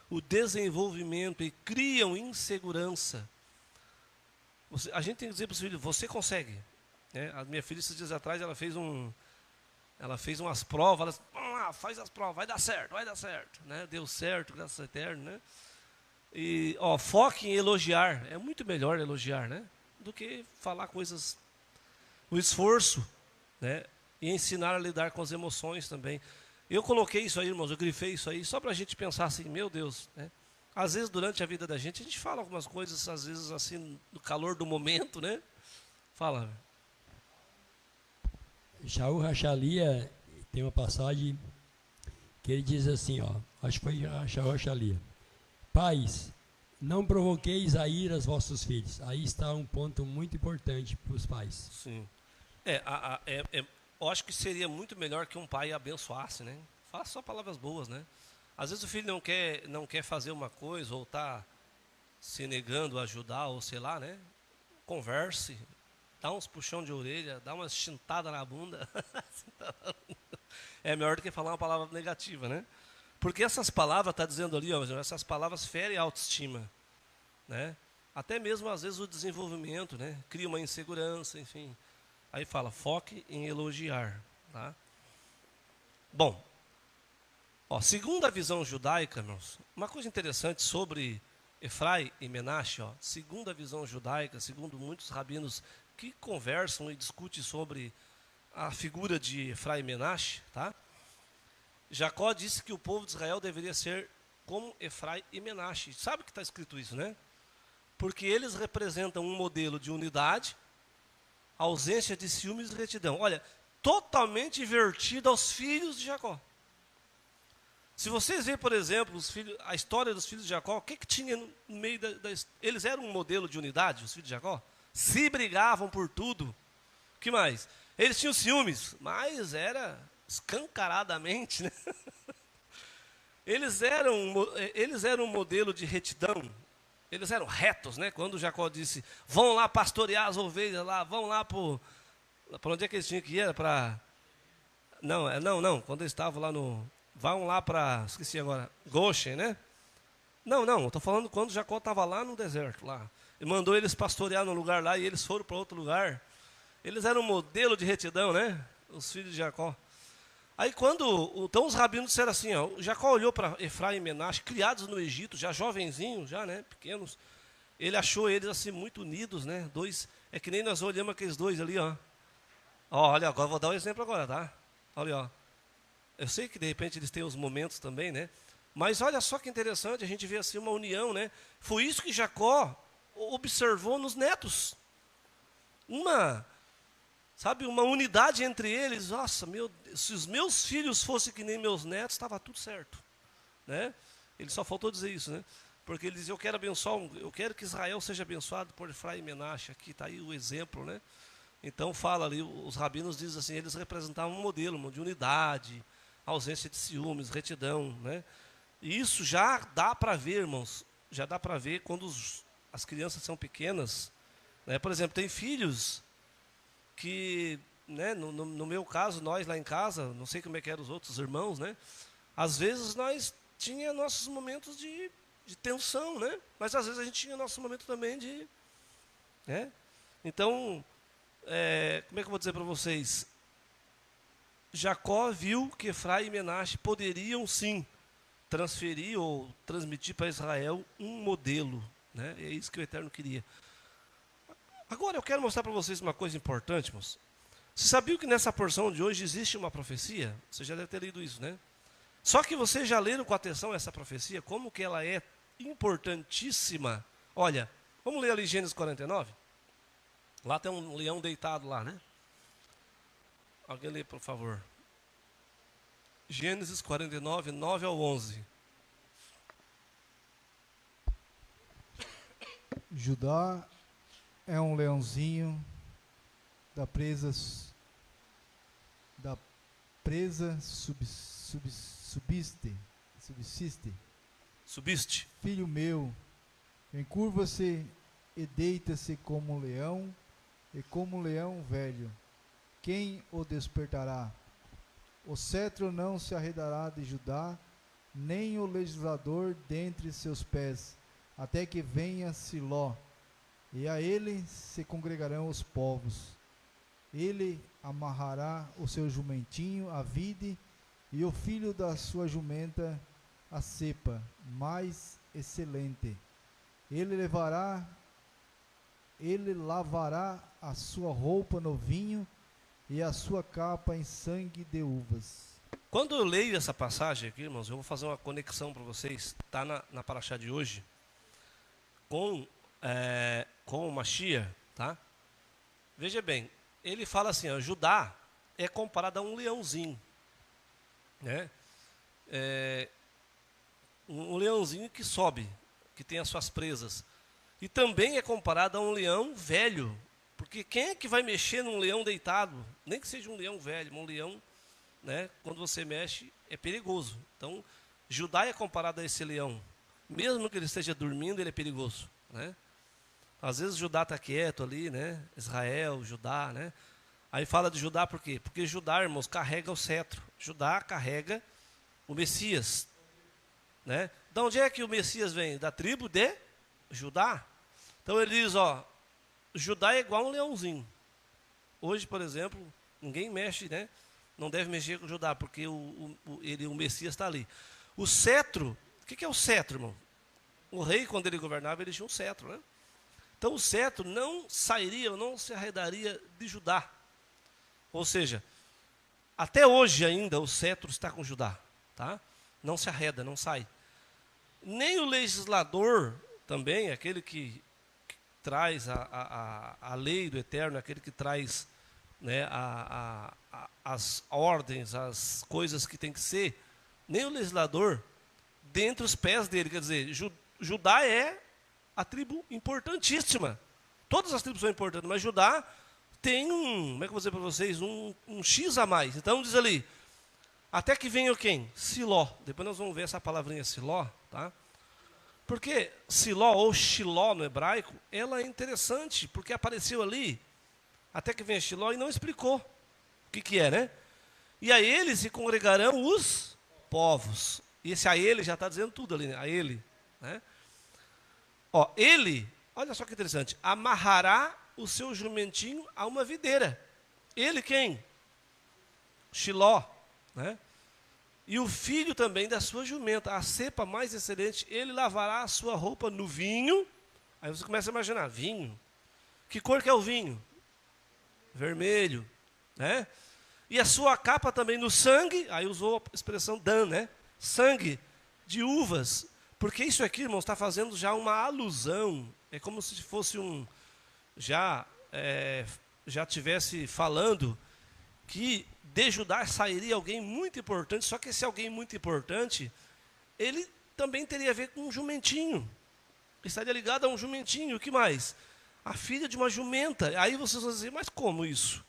o desenvolvimento e criam insegurança. A gente tem que dizer para os filhos, você consegue. Né? A minha filha, esses dias atrás, ela fez umas provas, vamos lá, faz as provas, vai dar certo. Né? Deu certo, graças ao Eterno. Né? E foque em elogiar, é muito melhor elogiar, né? Do que falar coisas, o esforço, né? E ensinar a lidar com as emoções também. Eu coloquei isso aí, irmãos, eu grifei isso aí, só para a gente pensar assim, meu Deus, né? Às vezes durante a vida da gente, a gente fala algumas coisas, às vezes assim, no calor do momento, né? Fala. Shaul Rachalia tem uma passagem que ele diz assim, acho que foi Shaul Rachalia. Pais, não provoqueis a ira aos vossos filhos. Aí está um ponto muito importante para os pais. Sim. Eu acho que seria muito melhor que um pai abençoasse, né? Faça só palavras boas, né? Às vezes o filho não quer fazer uma coisa ou está se negando a ajudar ou sei lá, né? Converse, dá uns puxão de orelha, dá uma chintada na bunda. É melhor do que falar uma palavra negativa, né? Porque essas palavras, está dizendo ali, essas palavras ferem a autoestima, né? Até mesmo às vezes o desenvolvimento, né? Cria uma insegurança, enfim. Aí fala, foque em elogiar, tá? Bom, segundo a visão judaica, irmãos, uma coisa interessante sobre Efraim e Menaxe, segundo a visão judaica, segundo muitos rabinos que conversam e discutem sobre a figura de Efraim e Menaxe, tá? Jacó disse que o povo de Israel deveria ser como Efraim e Menaxe. Sabe que está escrito isso, né? Porque eles representam um modelo de unidade, ausência de ciúmes e retidão. Olha, totalmente invertido aos filhos de Jacó. Se vocês verem, por exemplo, a história dos filhos de Jacó, o que tinha no meio eles eram um modelo de unidade, os filhos de Jacó? Se brigavam por tudo. O que mais? Eles tinham ciúmes, mas era escancaradamente, né? Eles eram um modelo de retidão. Eles eram retos, né? Quando Jacó disse, vão lá pastorear as ovelhas lá, vão lá para onde é que eles tinham que ir? Não, quando eles estavam lá vão lá para, esqueci agora, Goshen, né? Não, estou falando quando Jacó estava lá no deserto, lá. Ele mandou eles pastorear no lugar lá e eles foram para outro lugar. Eles eram um modelo de retidão, né? Os filhos de Jacó. Aí então os rabinos disseram assim, Jacó olhou para Efraim e Menaxe, criados no Egito, já jovenzinhos, já, né, pequenos. Ele achou eles assim muito unidos, né? É que nem nós olhamos aqueles dois ali, olha, agora vou dar um exemplo agora, tá? Olha, eu sei que de repente eles têm os momentos também, né? Mas olha só que interessante, a gente vê assim uma união, né? Foi isso que Jacó observou nos netos. Uma unidade entre eles. Nossa, se os meus filhos fossem que nem meus netos, estava tudo certo, né? Ele só faltou dizer isso, né? Porque ele diz, eu quero que Israel seja abençoado por Efraim e Menaxe. Aqui está aí o exemplo, né? Então fala ali, os rabinos dizem assim, eles representavam um modelo de unidade, ausência de ciúmes, retidão, né? E isso já dá para ver, irmãos, já dá para ver quando as crianças são pequenas, né? Por exemplo, tem filhos que, né, no meu caso, nós lá em casa, não sei como é que eram os outros irmãos, né? Às vezes nós tínhamos nossos momentos de tensão, né? Mas às vezes a gente tinha nosso momento também de, né? Então, como é que eu vou dizer para vocês? Jacó viu que Efraim e Menaxe poderiam sim transferir ou transmitir para Israel um modelo, né? É isso que o Eterno queria. Agora eu quero mostrar para vocês uma coisa importante, irmãos. Você sabia que nessa porção de hoje existe uma profecia? Você já deve ter lido isso, né? Só que vocês já leram com atenção essa profecia, como que ela é importantíssima. Olha, vamos ler ali Gênesis 49? Lá tem um leão deitado lá, né? Alguém lê, por favor. Gênesis 49, 9 ao 11. Judá é um leãozinho da presa subsiste. Filho meu, encurva-se e deita-se como um leão, e como um leão velho. Quem o despertará? O cetro não se arredará de Judá, nem o legislador dentre seus pés, até que venha Siló, e a ele se congregarão os povos. Ele amarrará o seu jumentinho à vide, e o filho da sua jumenta à cepa mais excelente. Ele lavará a sua roupa no vinho, e a sua capa em sangue de uvas. Quando eu leio essa passagem aqui, irmãos, eu vou fazer uma conexão para vocês. Está na paraxá de hoje, com o Mashiach, tá? Veja bem, ele fala assim, ó, Judá é comparado a um leãozinho, né? Um leãozinho que sobe, que tem as suas presas. E também é comparado a um leão velho, porque quem é que vai mexer num leão deitado? Nem que seja um leão velho, um leão, né, quando você mexe, é perigoso. Então, Judá é comparado a esse leão. Mesmo que ele esteja dormindo, ele é perigoso, né? Às vezes Judá está quieto ali, né? Israel, Judá, né? Aí fala de Judá por quê? Porque Judá, irmãos, carrega o cetro. Judá carrega o Messias, né? De onde é que o Messias vem? Da tribo de Judá. Então ele diz, ó, Judá é igual um leãozinho. Hoje, por exemplo, ninguém mexe, né? Não deve mexer com Judá, porque o Messias está ali. O cetro, o que é o cetro, irmão? O rei, quando ele governava, ele tinha um cetro, né? Então o cetro não sairia, ou não se arredaria de Judá. Ou seja, até hoje ainda o cetro está com Judá, tá? Não se arreda, não sai. Nem o legislador também, aquele que traz a lei do Eterno, aquele que traz, né, as ordens, as coisas que tem que ser, nem o legislador, dentre os pés dele. Quer dizer, Judá é a tribo importantíssima. Todas as tribos são importantes, mas Judá tem como é que eu vou dizer para vocês, um X a mais. Então diz ali, até que venha quem? Siló. Depois nós vamos ver essa palavrinha Siló, tá? Porque Siló ou Shiló no hebraico, ela é interessante, porque apareceu ali, até que venha Shiló, e não explicou o que é, né? E a ele se congregarão os povos. E esse a ele já está dizendo tudo ali, né? A ele, né? Ó, ele, olha só que interessante, amarrará o seu jumentinho a uma videira. Ele quem? Shiló, né? E o filho também da sua jumenta, a cepa mais excelente, ele lavará a sua roupa no vinho. Aí você começa a imaginar, vinho? Que cor que é o vinho? Vermelho, né? E a sua capa também no sangue, aí usou a expressão dan, né? Sangue de uvas, porque isso aqui, irmãos, está fazendo já uma alusão, é como se fosse já tivesse falando que de Judá sairia alguém muito importante, só que esse alguém muito importante, ele também teria a ver com um jumentinho, estaria ligado a um jumentinho. O que mais? A filha de uma jumenta. Aí vocês vão dizer, mas como isso?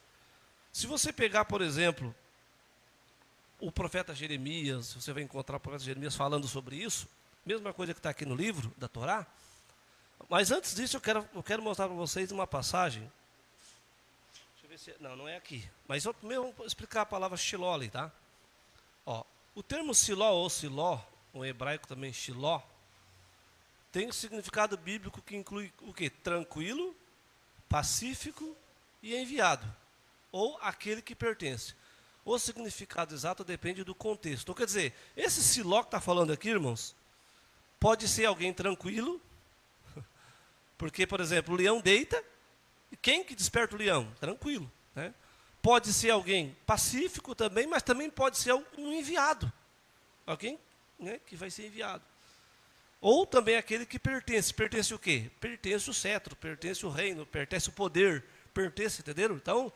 Se você pegar, por exemplo, o profeta Jeremias, você vai encontrar o profeta Jeremias falando sobre isso, mesma coisa que está aqui no livro da Torá. Mas antes disso, eu quero mostrar para vocês uma passagem. Não é aqui. Mas eu primeiro vou explicar a palavra Shiló ali, tá? Ó, o termo Siló ou Siló, o hebraico também Shiló, tem um significado bíblico que inclui o quê? Tranquilo, pacífico e enviado. Ou aquele que pertence. O significado exato depende do contexto. Então, quer dizer, esse Siló que está falando aqui, irmãos, pode ser alguém tranquilo, porque, por exemplo, o leão deita, e quem que desperta o leão? Tranquilo, né? Pode ser alguém pacífico também, mas também pode ser um enviado. Alguém, né, que vai ser enviado. Ou também aquele que pertence. Pertence o quê? Pertence o cetro, pertence o reino, pertence o poder, pertence, entenderam? Então,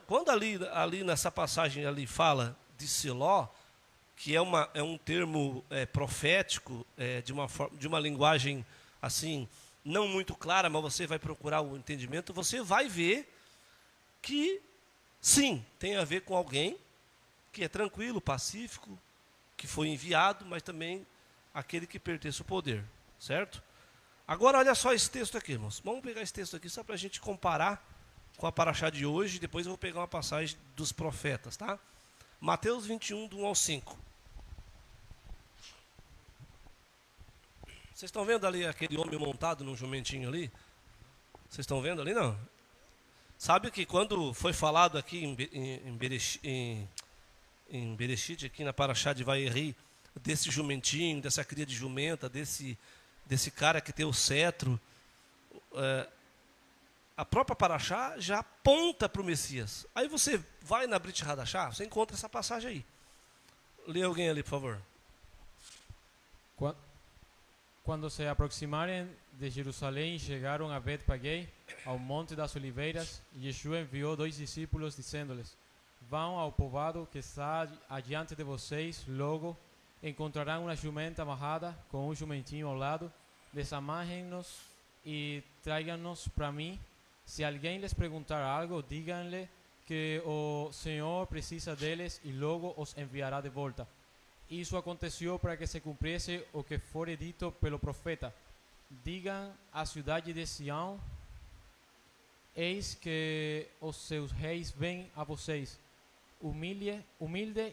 quando ali nessa passagem ali fala de Siló, que é um termo profético, de uma linguagem assim, não muito clara, mas você vai procurar o entendimento, você vai ver que, sim, tem a ver com alguém que é tranquilo, pacífico, que foi enviado, mas também aquele que pertence ao poder, certo? Agora, olha só esse texto aqui, irmãos. Vamos pegar esse texto aqui só para a gente comparar com a paraxá de hoje, depois eu vou pegar uma passagem dos profetas, tá? Mateus 21, do 1 ao 5. Vocês estão vendo ali aquele homem montado num jumentinho ali? Vocês estão vendo ali, não? Sabe que quando foi falado aqui em Bereshit, aqui na Paraxá de Vaierri, desse jumentinho, dessa cria de jumenta, desse cara que tem o cetro, a própria Paraxá já aponta para o Messias. Aí você vai na Brit Hadashah, você encontra essa passagem aí. Lê alguém ali, por favor. Quando se aproximarem de Jerusalém, chegaram a Bet-Pagei, ao Monte das Oliveiras, e Yeshua enviou 2 discípulos, dizendo-lhes: vão ao povoado que está adiante de vocês, logo encontrarão uma jumenta amarrada com um jumentinho ao lado, desamarrem-nos e tragam-nos para mim. Se alguém lhes perguntar algo, digam-lhe que o Senhor precisa deles e logo os enviará de volta. Isso aconteceu para que se cumprisse o que foi dito pelo profeta. Digam à cidade de Sião: eis que os seus reis vêm a vocês, humilde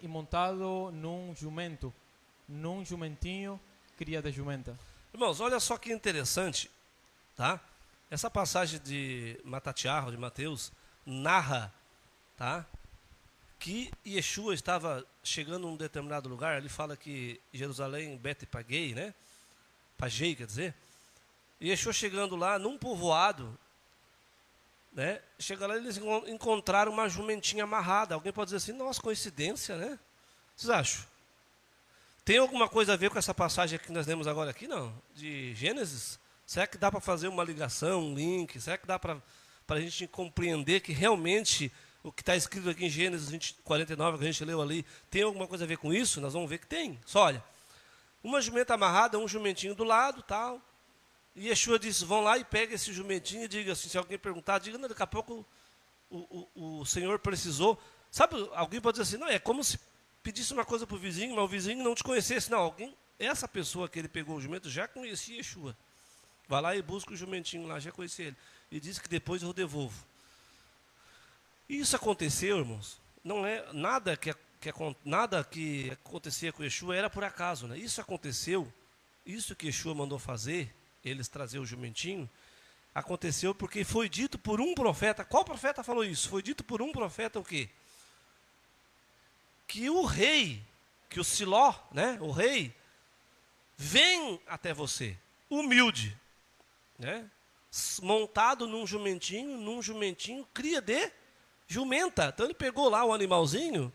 e montado num jumento, num jumentinho, cria de jumenta. Irmãos, olha só que interessante, tá? Essa passagem de Matatiarro, de Mateus, narra, tá, que Yeshua estava chegando em um determinado lugar. Ele fala que Jerusalém, Bet-Pagei, né? Pagei, quer dizer. E Yeshua chegando lá, num povoado, né? Chega lá e eles encontraram uma jumentinha amarrada. Alguém pode dizer assim: nossa, coincidência, né? Vocês acham? Tem alguma coisa a ver com essa passagem que nós lemos agora aqui, não? De Gênesis? Será que dá para fazer uma ligação, um link? Será que dá para a gente compreender que realmente o que está escrito aqui em Gênesis 49, que a gente leu ali, tem alguma coisa a ver com isso? Nós vamos ver que tem. Só olha, uma jumenta amarrada, um jumentinho do lado, tal. E Yeshua disse: vão lá e peguem esse jumentinho e diga assim, se alguém perguntar, diga: não, daqui a pouco o Senhor precisou. Sabe, alguém pode dizer assim: não, é como se pedisse uma coisa para o vizinho, mas o vizinho não te conhecesse. Não, essa pessoa que ele pegou o jumento já conhecia Yeshua. Vai lá e busca o jumentinho lá, já conhecia ele. E disse que depois eu devolvo. Isso aconteceu, irmãos, não é nada que acontecia com Yeshua era por acaso, né? Isso aconteceu, isso que Yeshua mandou fazer, eles trazer o jumentinho, aconteceu porque foi dito por um profeta. Qual profeta falou isso? Foi dito por um profeta o quê? Que o rei, que o Siló, né, o rei, vem até você, humilde, né, montado num jumentinho, cria de jumenta. Então ele pegou lá o animalzinho.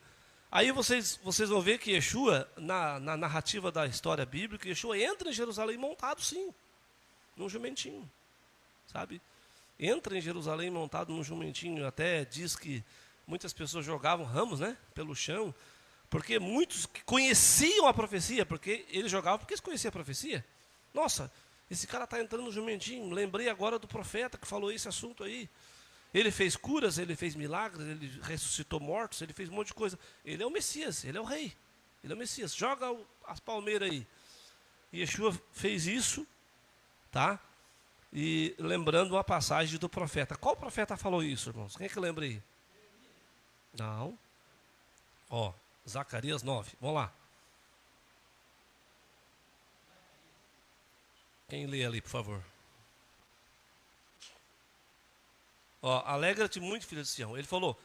Aí vocês vão ver que Yeshua, na narrativa da história bíblica, Yeshua entra em Jerusalém montado, sim, num jumentinho, sabe? Entra em Jerusalém montado num jumentinho. Até diz que muitas pessoas jogavam ramos, né, pelo chão, porque muitos que conheciam a profecia, porque eles jogavam porque eles conheciam a profecia. Nossa, esse cara está entrando no jumentinho. Lembrei agora do profeta que falou esse assunto aí. Ele fez curas, ele fez milagres, ele ressuscitou mortos, ele fez um monte de coisa. Ele é o Messias, ele é o rei. Ele é o Messias. Joga as palmeiras aí. E Yeshua fez isso, tá? E lembrando uma passagem do profeta. Qual profeta falou isso, irmãos? Quem é que lembra aí? Não. Ó, Zacarias 9. Vamos lá. Quem lê ali, por favor? Ó, alegra-te muito, filha de Sião. Ele falou,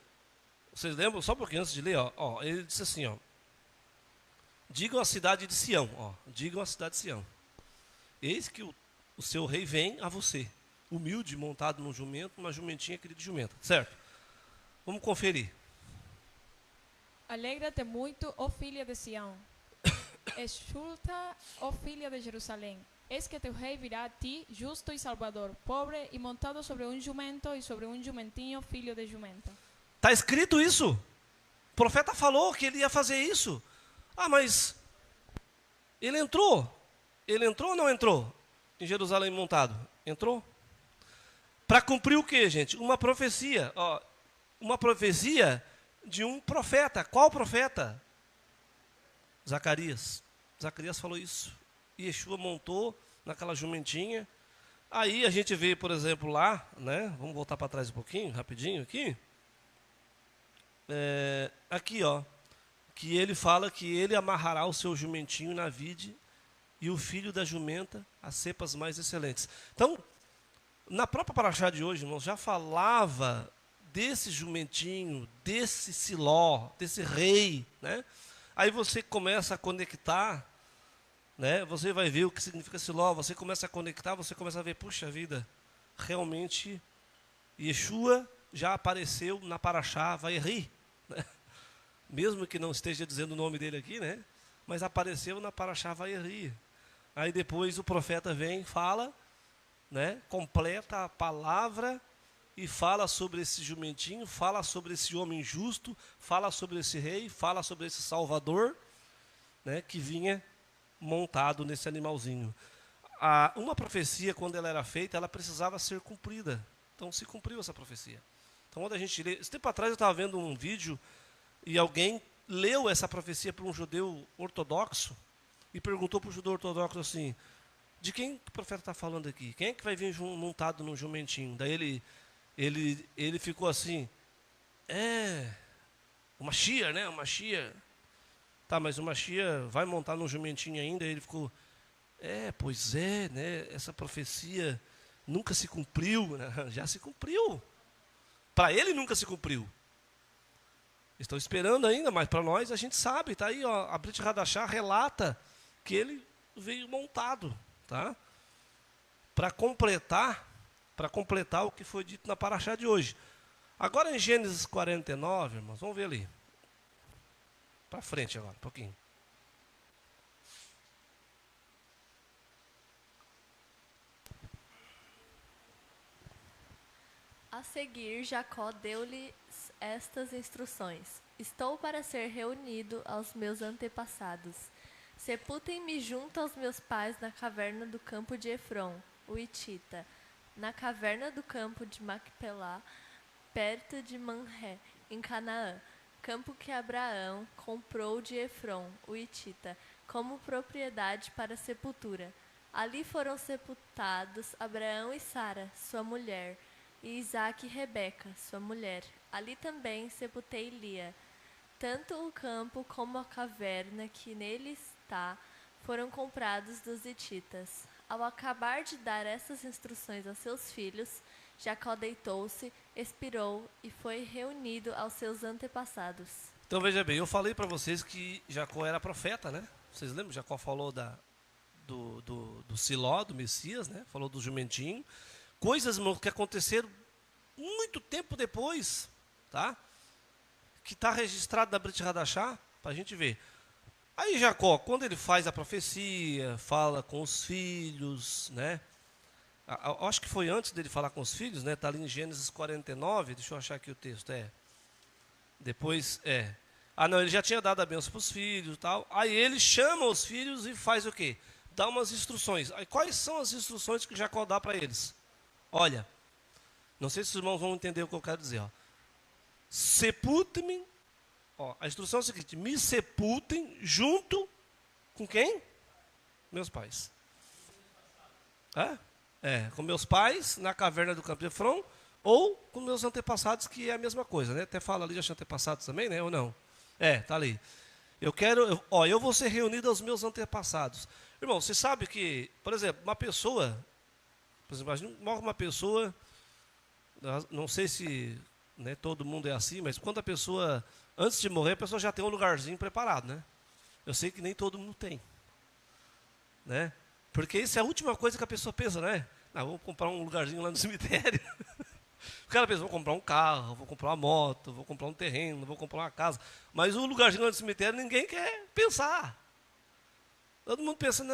vocês lembram, só um pouquinho antes de ler, ó, ele disse assim, ó: digam à cidade de Sião, ó, digam à cidade de Sião: eis que o seu rei vem a você, humilde, montado num jumento, uma jumentinha querida de jumenta, certo? Vamos conferir. Alegra-te muito, ó filha de Sião. Exulta, ó filha de Jerusalém. Eis que teu rei virá a ti, justo e salvador, pobre e montado sobre um jumento e sobre um jumentinho, filho de jumenta. Está escrito isso. O profeta falou que ele ia fazer isso. Ah, mas ele entrou. Ele entrou ou não entrou em Jerusalém montado? Entrou. Para cumprir o quê, gente? Uma profecia. Ó, uma profecia de um profeta. Qual profeta? Zacarias. Zacarias falou isso. E Yeshua montou naquela jumentinha. Aí a gente vê, por exemplo, lá, né? Vamos voltar para trás um pouquinho, rapidinho aqui. Aqui, ó. que ele fala que ele amarrará o seu jumentinho na vide e o filho da jumenta as cepas mais excelentes. Então, na própria paraxá de hoje, irmãos, já falava desse jumentinho, desse Siló, desse rei, né? Aí você começa a conectar, né? Você vai ver o que significa Siló, você começa a conectar, você começa a ver, puxa vida, realmente Yeshua já apareceu na paraxá Vayeri, né? Mesmo que não esteja dizendo o nome dele aqui, né? Mas apareceu na paraxá Vayeri. Aí depois o profeta vem, fala, né? Completa a palavra e fala sobre esse jumentinho, fala sobre esse homem justo, fala sobre esse rei, fala sobre esse salvador, né? Que vinha montado nesse animalzinho. Uma profecia, quando ela era feita, ela precisava ser cumprida. Então se cumpriu essa profecia. Então quando a gente lê, esse tempo atrás eu estava vendo um vídeo e alguém leu essa profecia para um judeu ortodoxo e perguntou para o judeu ortodoxo assim, de quem o profeta está falando aqui? Quem é que vai vir montado num jumentinho? Daí ele ficou assim, o Mashiach, né? O Mashiach. Tá, mas o Mashiach vai montar num jumentinho ainda? Ele ficou, pois é, né? Essa profecia nunca se cumpriu, né? Já se cumpriu. Para ele nunca se cumpriu. Estão esperando ainda, mas para nós a gente sabe, tá aí, ó, a Brit Hadashah relata que ele veio montado, tá? Para completar o que foi dito na paraxá de hoje. Agora em Gênesis 49, irmãos, vamos ver ali. Para frente agora, um pouquinho. A seguir, Jacó deu-lhe estas instruções: Estou para ser reunido aos meus antepassados. Sepultem-me junto aos meus pais na caverna do campo de Efron, o Hitita, na caverna do campo de Macpelá, perto de Manré, em Canaã, campo que Abraão comprou de Efron, o Hitita, como propriedade para sepultura. Ali foram sepultados Abraão e Sara, sua mulher, e Isaque e Rebeca, sua mulher. Ali também sepultei Lia. Tanto o campo como a caverna que nele está foram comprados dos hititas. Ao acabar de dar essas instruções a seus filhos, Jacó deitou-se, expirou e foi reunido aos seus antepassados. Então veja bem, eu falei para vocês que Jacó era profeta, né? Vocês lembram? Jacó falou do Siló, do Messias, né? Falou do jumentinho. Coisas, irmãos, que aconteceram muito tempo depois, tá? Que está registrado na Brit Hadashah, para a gente ver. Aí Jacó, quando ele faz a profecia, fala com os filhos, né? Eu acho que foi antes dele falar com os filhos, né? Está ali em Gênesis 49, deixa eu achar aqui o texto, Depois, não, ele já tinha dado a bênção para os filhos e tal. Aí ele chama os filhos e faz o quê? Dá umas instruções. Aí quais são as instruções que Jacó dá para eles? Olha, não sei se os irmãos vão entender o que eu quero dizer, ó. Sepultem-me, a instrução é a seguinte: me sepultem junto com quem? Meus pais. Com meus pais na caverna do campo de Efron, ou com meus antepassados, que é a mesma coisa, né? Até fala ali, já tinha antepassados também, né? Ou não? Tá ali. Eu vou ser reunido aos meus antepassados. Irmão, você sabe que, por exemplo, morre uma pessoa, não sei se, né, todo mundo é assim, mas quando a pessoa, antes de morrer, a pessoa já tem um lugarzinho preparado, né? Eu sei que nem todo mundo tem, né? Porque isso é a última coisa que a pessoa pensa, né? Vou comprar um lugarzinho lá no cemitério. O cara pensa, vou comprar um carro, vou comprar uma moto, vou comprar um terreno, vou comprar uma casa. Mas o lugarzinho lá no cemitério ninguém quer pensar. Todo mundo pensa,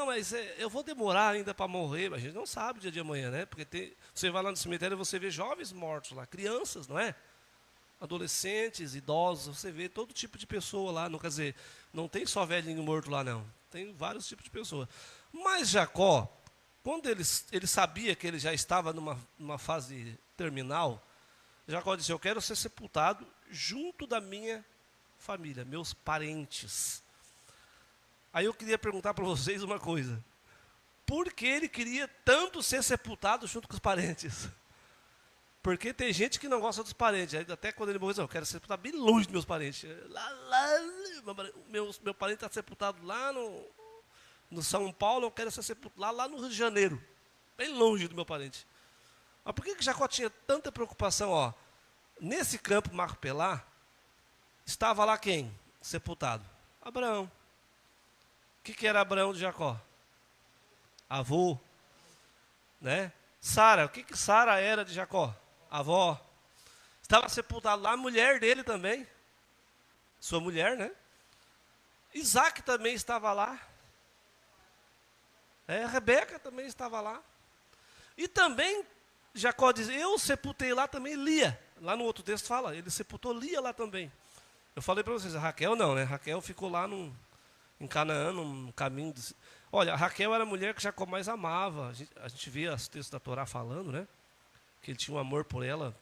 mas eu vou demorar ainda para morrer. Mas a gente não sabe o dia de amanhã, né? Porque você vai lá no cemitério e você vê jovens mortos lá, crianças, não é? Adolescentes, idosos, você vê todo tipo de pessoa lá. Não, quer dizer, não tem só velhinho morto lá, não. Tem vários tipos de pessoa. Mas Jacó, quando ele sabia que ele já estava numa fase terminal, Jacó disse: eu quero ser sepultado junto da minha família, meus parentes. Aí eu queria perguntar para vocês uma coisa: por que ele queria tanto ser sepultado junto com os parentes? Porque tem gente que não gosta dos parentes. Até quando ele morreu, eu quero ser sepultado bem longe dos meus parentes. Meu parente está sepultado lá no São Paulo, eu quero ser sepultado lá no Rio de Janeiro. Bem longe do meu parente. Mas por que Jacó tinha tanta preocupação? Ó, nesse campo Macpelá, estava lá quem? Sepultado? Abraão. O que era Abraão de Jacó? Avô. Né? Sara, o que Sara era de Jacó? Avó. Estava sepultado lá a mulher dele também. Sua mulher, né? Isaac também estava lá. Rebeca também estava lá. E também Jacó diz, eu sepultei lá também Lia. Lá no outro texto fala, ele sepultou Lia lá também. Eu falei para vocês, a Raquel não, né? Raquel ficou lá em Canaã, num caminho. Olha, a Raquel era a mulher que Jacó mais amava. A gente vê os textos da Torá falando, né? Que ele tinha um amor por ela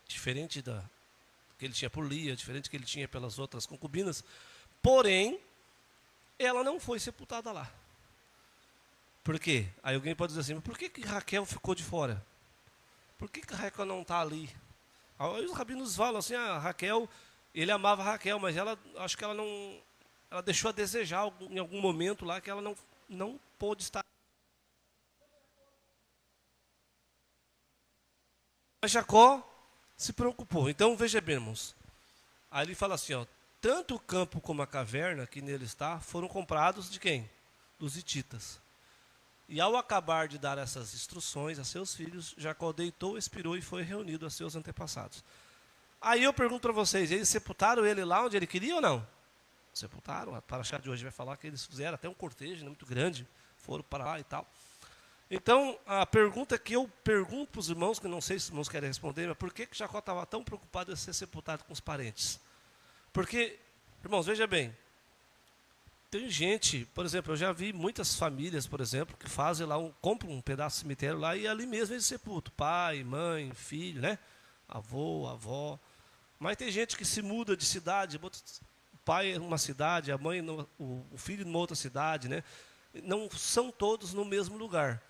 diferente que ele tinha por Lia, diferente que ele tinha pelas outras concubinas. Porém, ela não foi sepultada lá. Por quê? Aí alguém pode dizer assim, mas por que Raquel ficou de fora? Por que Raquel não está ali? Aí os rabinos falam assim, Raquel, ele amava Raquel, mas acho que ela não, ela deixou a desejar em algum momento lá que ela não pôde estar. Mas Jacó se preocupou. Então, veja bem, irmãos. Aí ele fala assim, tanto o campo como a caverna que nele está, foram comprados de quem? Dos hititas. E ao acabar de dar essas instruções a seus filhos, Jacó deitou, expirou e foi reunido a seus antepassados. Aí eu pergunto para vocês, eles sepultaram ele lá onde ele queria ou não? Sepultaram. A paraxá de hoje vai falar que eles fizeram até um cortejo, né, muito grande, foram para lá e tal. Então, a pergunta que eu pergunto para os irmãos, que não sei se os irmãos querem responder, mas por que Jacó estava tão preocupado em ser sepultado com os parentes? Porque, irmãos, veja bem, tem gente, por exemplo, eu já vi muitas famílias, por exemplo, que fazem lá, compram um pedaço de cemitério lá e ali mesmo eles sepultam, pai, mãe, filho, né? Avô, avó. Mas tem gente que se muda de cidade, o pai numa cidade, a mãe, o filho numa outra cidade, né? Não são todos no mesmo lugar.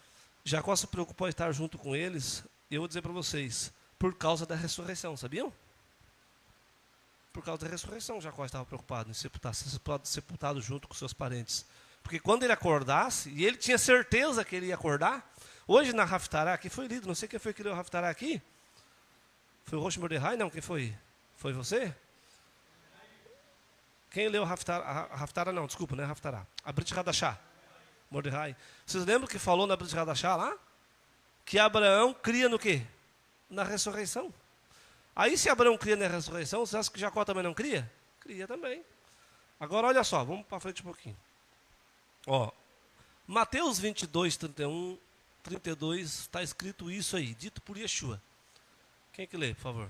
Jacó se preocupou em estar junto com eles, e eu vou dizer para vocês, por causa da ressurreição, sabiam? Por causa da ressurreição, Jacó estava preocupado em ser sepultado junto com seus parentes. Porque quando ele acordasse, e ele tinha certeza que ele ia acordar, hoje na Haftará, aqui foi lido, não sei quem foi que leu a Haftará aqui. Foi o Rosh Mordecai? Não, quem foi? Foi você? Quem leu a Haftará? Não, desculpa, não é a Haftará. A Brit Hadashah. Mordecai. Vocês lembram que falou na Brit Hadashah lá? Que Abraão cria no quê? Na ressurreição. Aí se Abraão cria na ressurreição, você acha que Jacó também não cria? Cria também. Agora olha só, vamos para frente um pouquinho. Mateus 22, 31, 32, está escrito isso aí, dito por Yeshua. Quem que lê, por favor?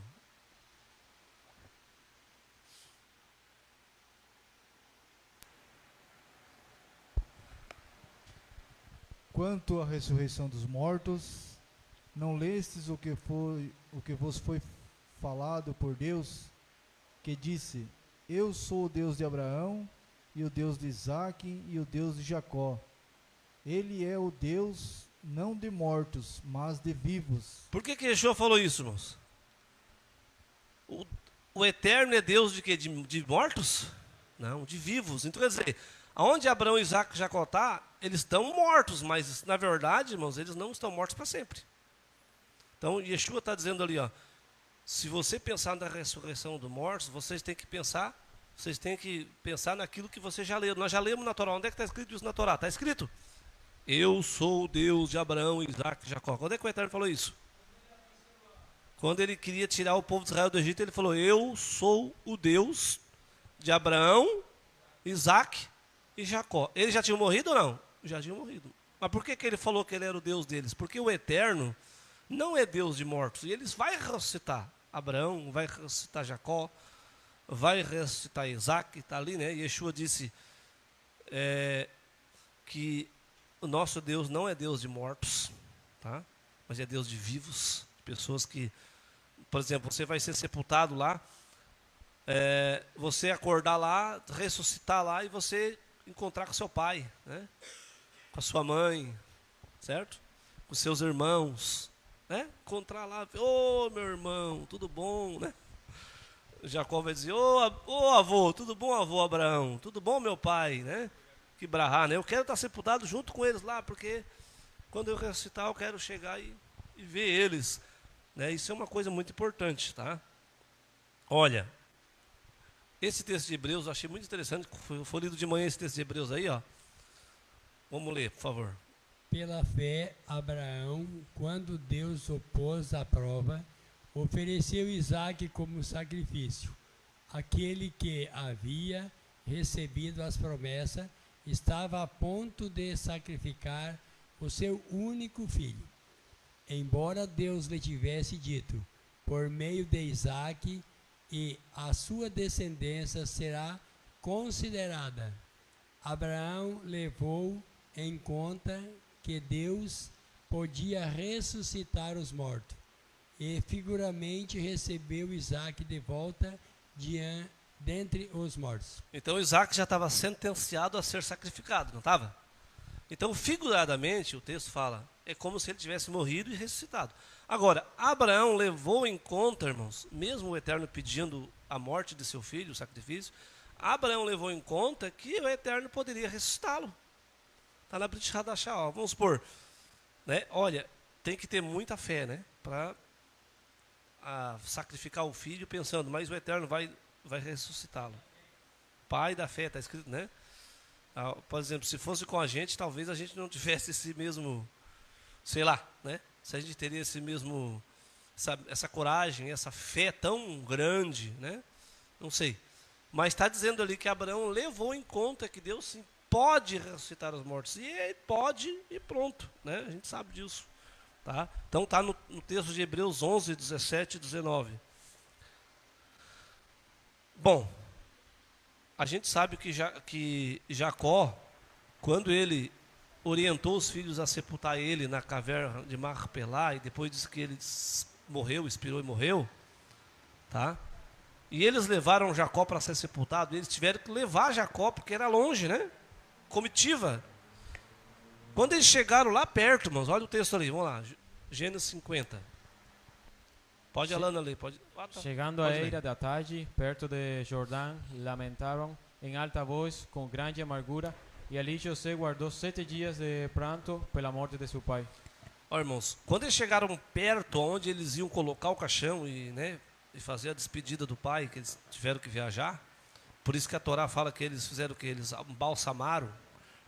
Quanto à ressurreição dos mortos, não lestes o que vos foi falado por Deus, que disse, eu sou o Deus de Abraão, e o Deus de Isaque, e o Deus de Jacó. Ele é o Deus não de mortos, mas de vivos. Por que Yeshua falou isso, irmãos? O Eterno é Deus de quê? De mortos? Não, de vivos. Então, quer dizer, aonde Abraão, Isaac e Jacó estão, eles estão mortos, mas, na verdade, irmãos, eles não estão mortos para sempre. Então, Yeshua está dizendo ali, se você pensar na ressurreição dos mortos, vocês têm que pensar naquilo que vocês já leram. Nós já lemos na Torá. Onde é que está escrito isso na Torá? Está escrito, eu sou o Deus de Abraão, Isaac e Jacó. Quando é que o Eterno falou isso? Quando ele queria tirar o povo de Israel do Egito, ele falou, eu sou o Deus de Abraão, Isaac e Jacó. Eles já tinham morrido ou não? Já tinham morrido. Mas por que ele falou que ele era o Deus deles? Porque o Eterno não é Deus de mortos. E eles vai ressuscitar Abraão, vai ressuscitar Jacó, vai ressuscitar Isaac, está ali, né? Yeshua disse que o nosso Deus não é Deus de mortos, tá? Mas é Deus de vivos, de pessoas que, por exemplo, você vai ser sepultado lá, você acordar lá, ressuscitar lá e você encontrar com seu pai, né? Com a sua mãe, certo? Com seus irmãos, né? Encontrar lá, ô meu irmão, tudo bom, né? Jacó vai dizer, ô avô, tudo bom, avô Abraão? Tudo bom, meu pai, né? Que brahá, né? Eu quero estar sepultado junto com eles lá, porque quando eu ressuscitar eu quero chegar e ver eles, né? Isso é uma coisa muito importante, tá? Olha, esse texto de Hebreus eu achei muito interessante, foi lido de manhã esse texto de Hebreus aí, ó. Vamos ler, por favor. Pela fé, Abraão, quando Deus o pôs à prova, ofereceu Isaque como sacrifício. Aquele que havia recebido as promessas estava a ponto de sacrificar o seu único filho. Embora Deus lhe tivesse dito, por meio de Isaque, e a sua descendência será considerada. Abraão levou em conta que Deus podia ressuscitar os mortos e figuramente recebeu Isaque de volta dentre os mortos. Então Isaque já estava sentenciado a ser sacrificado, não estava? Então, figuradamente, o texto fala, é como se ele tivesse morrido e ressuscitado. Agora, Abraão levou em conta, irmãos, mesmo o Eterno pedindo a morte de seu filho, o sacrifício, Abraão levou em conta que o Eterno poderia ressuscitá-lo. Está na Brit Hadashah, ó, vamos supor, né? Olha, tem que ter muita fé, né? Para sacrificar o filho pensando, mas o Eterno vai ressuscitá-lo. Pai da fé, está escrito, né? Por exemplo, se fosse com a gente, talvez a gente não tivesse esse mesmo, sei lá, né? Se a gente teria esse mesmo, essa coragem, essa fé tão grande, né? Não sei. Mas está dizendo ali que Abraão levou em conta que Deus sim pode ressuscitar os mortos. E ele pode e pronto, né? A gente sabe disso. Tá? Então está no texto de Hebreus 11, 17 e 19. Bom, a gente sabe que Jacó, quando ele orientou os filhos a sepultar ele na caverna de Macpelá, e depois disse que ele morreu, expirou e morreu, tá? E eles levaram Jacó para ser sepultado, eles tiveram que levar Jacó, porque era longe, né? Comitiva. Quando eles chegaram lá perto, irmãos, olha o texto ali, vamos lá, Gênesis 50. Pode, Alana, ler, pode. Chegando à eira da tarde, perto de Jordão, lamentaram em alta voz, com grande amargura, e ali José guardou 7 dias de pranto pela morte de seu pai. Ó, irmãos, quando eles chegaram perto, onde eles iam colocar o caixão e, né, e fazer a despedida do pai, que eles tiveram que viajar, por isso que a Torá fala que eles fizeram o que? Eles embalsamaram,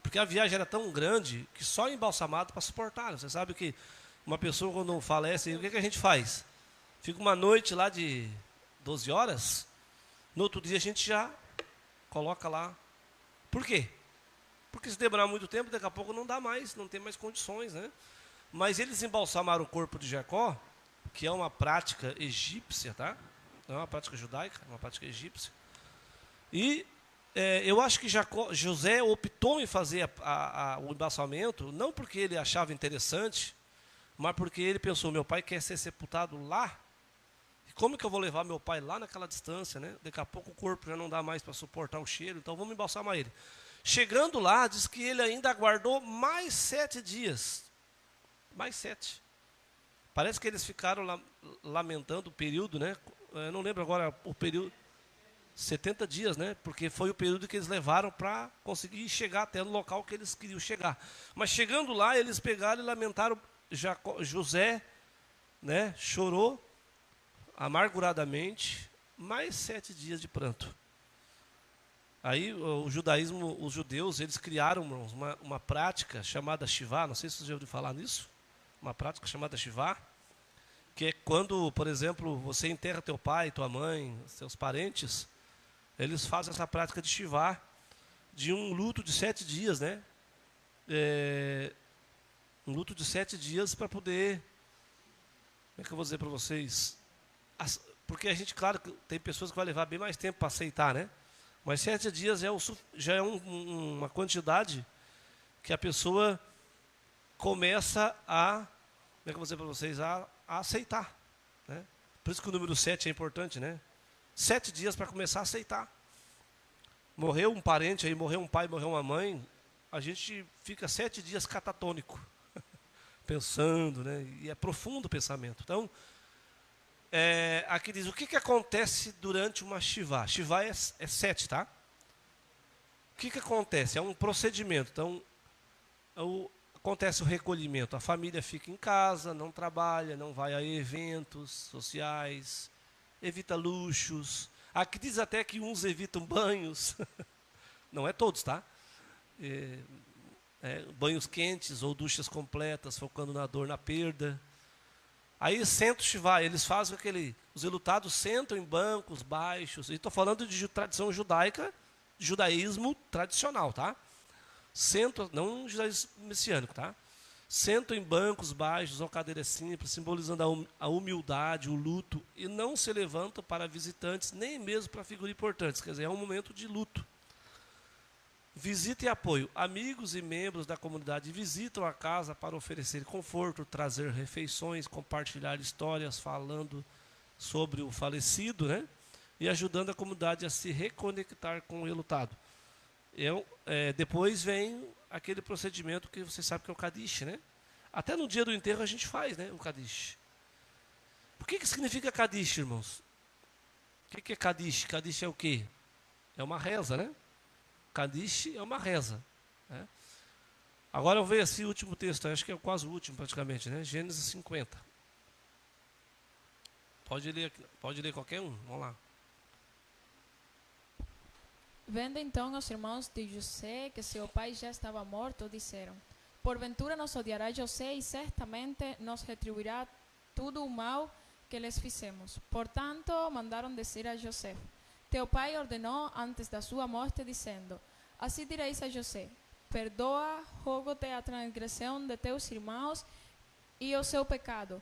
porque a viagem era tão grande que só embalsamado para suportar. Você sabe que uma pessoa quando falece, o que a gente faz? Fica uma noite lá de 12 horas, no outro dia a gente já coloca lá. Por quê? Porque se demorar muito tempo, daqui a pouco não dá mais, não tem mais condições, né? Mas eles embalsamaram o corpo de Jacó, que é uma prática egípcia, tá? Não é uma prática judaica, é uma prática egípcia. E eu acho que José optou em fazer o embalsamento, não porque ele achava interessante, mas porque ele pensou, meu pai quer ser sepultado lá, e como que eu vou levar meu pai lá naquela distância, né? Daqui a pouco o corpo já não dá mais para suportar o cheiro, então vamos embalsamar ele. Chegando lá, diz que ele ainda aguardou mais 7 dias. Mais 7. Parece que eles ficaram lamentando o período, né? Eu não lembro agora o período. 70 dias, né? Porque foi o período que eles levaram para conseguir chegar até no local que eles queriam chegar. Mas chegando lá, eles pegaram e lamentaram. José, né? Chorou amarguradamente, mais 7 dias de pranto. Aí o judaísmo, os judeus, eles criaram uma prática chamada Shivá, não sei se vocês já ouviram falar nisso, uma prática chamada Shivá, que é quando, por exemplo, você enterra teu pai, tua mãe, seus parentes, eles fazem essa prática de Shivá, de um luto de 7 dias, né? Um luto de 7 dias para poder, como é que eu vou dizer para vocês? Porque a gente, claro, tem pessoas que vai levar bem mais tempo para aceitar, né? Mas 7 dias já é uma quantidade que a pessoa começa a, como é que eu vou dizer para vocês, a aceitar, né? Por isso que o número 7 é importante, né? 7 dias para começar a aceitar. Morreu um parente, aí morreu um pai, morreu uma mãe, a gente fica 7 dias catatônico. pensando, né? E é profundo o pensamento. Então, aqui diz, o que acontece durante uma Shivá? Shivá é 7, tá? O que acontece? É um procedimento. Então, acontece o recolhimento. A família fica em casa, não trabalha, não vai a eventos sociais, evita luxos. Aqui diz até que uns evitam banhos. Não é todos, tá? Banhos quentes ou duchas completas, focando na dor, na perda. Aí senta o Shivá, eles fazem os enlutados sentam em bancos baixos. E estou falando de tradição judaica, de judaísmo tradicional, tá? Sentam, não judaísmo messiânico, tá? Sentam em bancos baixos ou cadeiras simples, simbolizando a humildade, o luto, e não se levantam para visitantes, nem mesmo para figuras importantes. Quer dizer, é um momento de luto. Visita e apoio. Amigos e membros da comunidade visitam a casa para oferecer conforto, trazer refeições, compartilhar histórias, falando sobre o falecido, né? E ajudando a comunidade a se reconectar com o enlutado. Depois vem aquele procedimento que você sabe que é o Kadish, né? Até no dia do enterro a gente faz, né, o Kadish. O que significa Kadish, irmãos? O que é Kadish? Kadish é o quê? É uma reza, né? Kadish é uma reza. Né? Agora eu vejo assim o último texto, acho que é quase o último praticamente, né? Gênesis 50. Pode ler qualquer um, vamos lá. Vendo então os irmãos de José que seu pai já estava morto, disseram: porventura nos odiará José e certamente nos retribuirá tudo o mal que lhes fizemos. Portanto, mandaram dizer a José: teu pai ordenou antes da sua morte, dizendo: assim direis a José: perdoa, rogo-te a transgressão de teus irmãos e o seu pecado,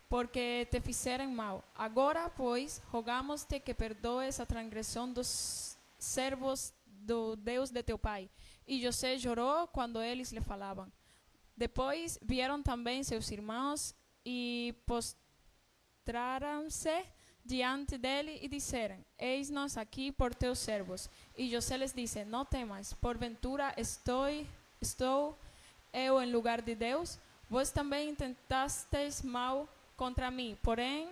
porque te fizeram mal. Agora, pois, rogamos-te que perdoes a transgressão dos servos do Deus de teu pai. E José chorou quando eles lhe falavam. Depois vieram também seus irmãos e postraram-se diante dele e disseram: eis-nos aqui por teus servos. E José les disse: não temas, porventura estou eu em lugar de Deus? Vós também intentastes mal contra mim, porém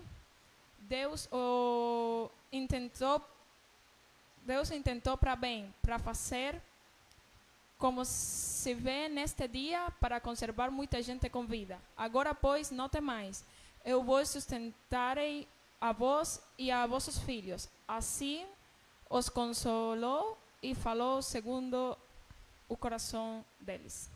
Deus intentou para bem, para fazer como se vê neste dia, para conservar muita gente com vida. Agora, pois, não temais, eu vos sustentarei a vós e a vossos filhos. Assim os consolou e falou segundo o coração deles.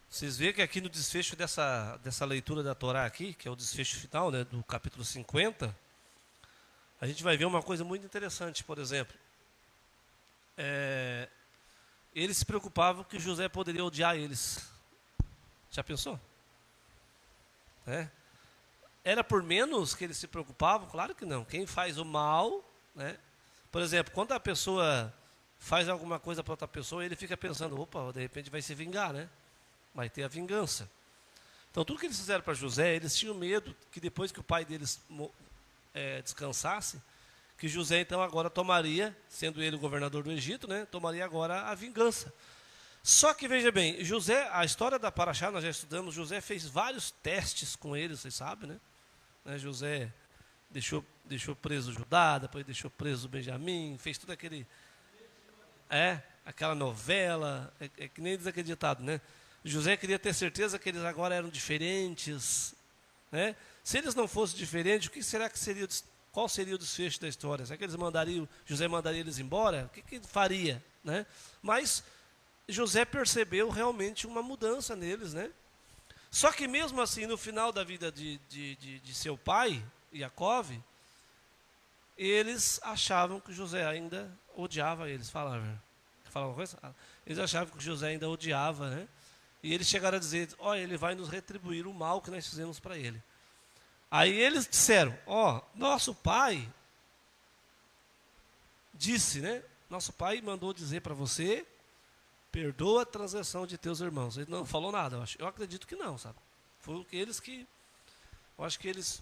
Vocês veem que aqui no desfecho dessa leitura da Torá aqui, que é o desfecho final, né, do capítulo 50, a gente vai ver uma coisa muito interessante, por exemplo. Eles se preocupavam que José poderia odiar eles. Já pensou? Era por menos que eles se preocupavam? Claro que não. Quem faz o mal, né? Por exemplo, quando a pessoa faz alguma coisa para outra pessoa, ele fica pensando: opa, de repente vai se vingar, né? Vai ter a vingança. Então, tudo que eles fizeram para José, eles tinham medo que depois que o pai deles descansasse, que José então agora tomaria, sendo ele o governador do Egito, né, tomaria agora a vingança. Só que veja bem, José, a história da Paraxá, nós já estudamos, José fez vários testes com eles, vocês sabem, né? José deixou preso Judá, depois deixou preso Benjamim, fez tudo aquela novela, que nem diz aquele ditado, né? José queria ter certeza que eles agora eram diferentes, né? Se eles não fossem diferentes, qual seria o desfecho da história? Será que José mandaria eles embora? O que ele faria, né? Mas José percebeu realmente uma mudança neles, né? Só que mesmo assim, no final da vida de seu pai, Jacó, eles achavam que José ainda odiava eles. Fala uma coisa? Eles achavam que José ainda odiava, né? E eles chegaram a dizer: olha, ele vai nos retribuir o mal que nós fizemos para ele. Aí eles disseram: nosso pai disse, né? Nosso pai mandou dizer para você: perdoa a transgressão de teus irmãos. Ele não falou nada, eu acredito que não, sabe? Foi o que eu acho que eles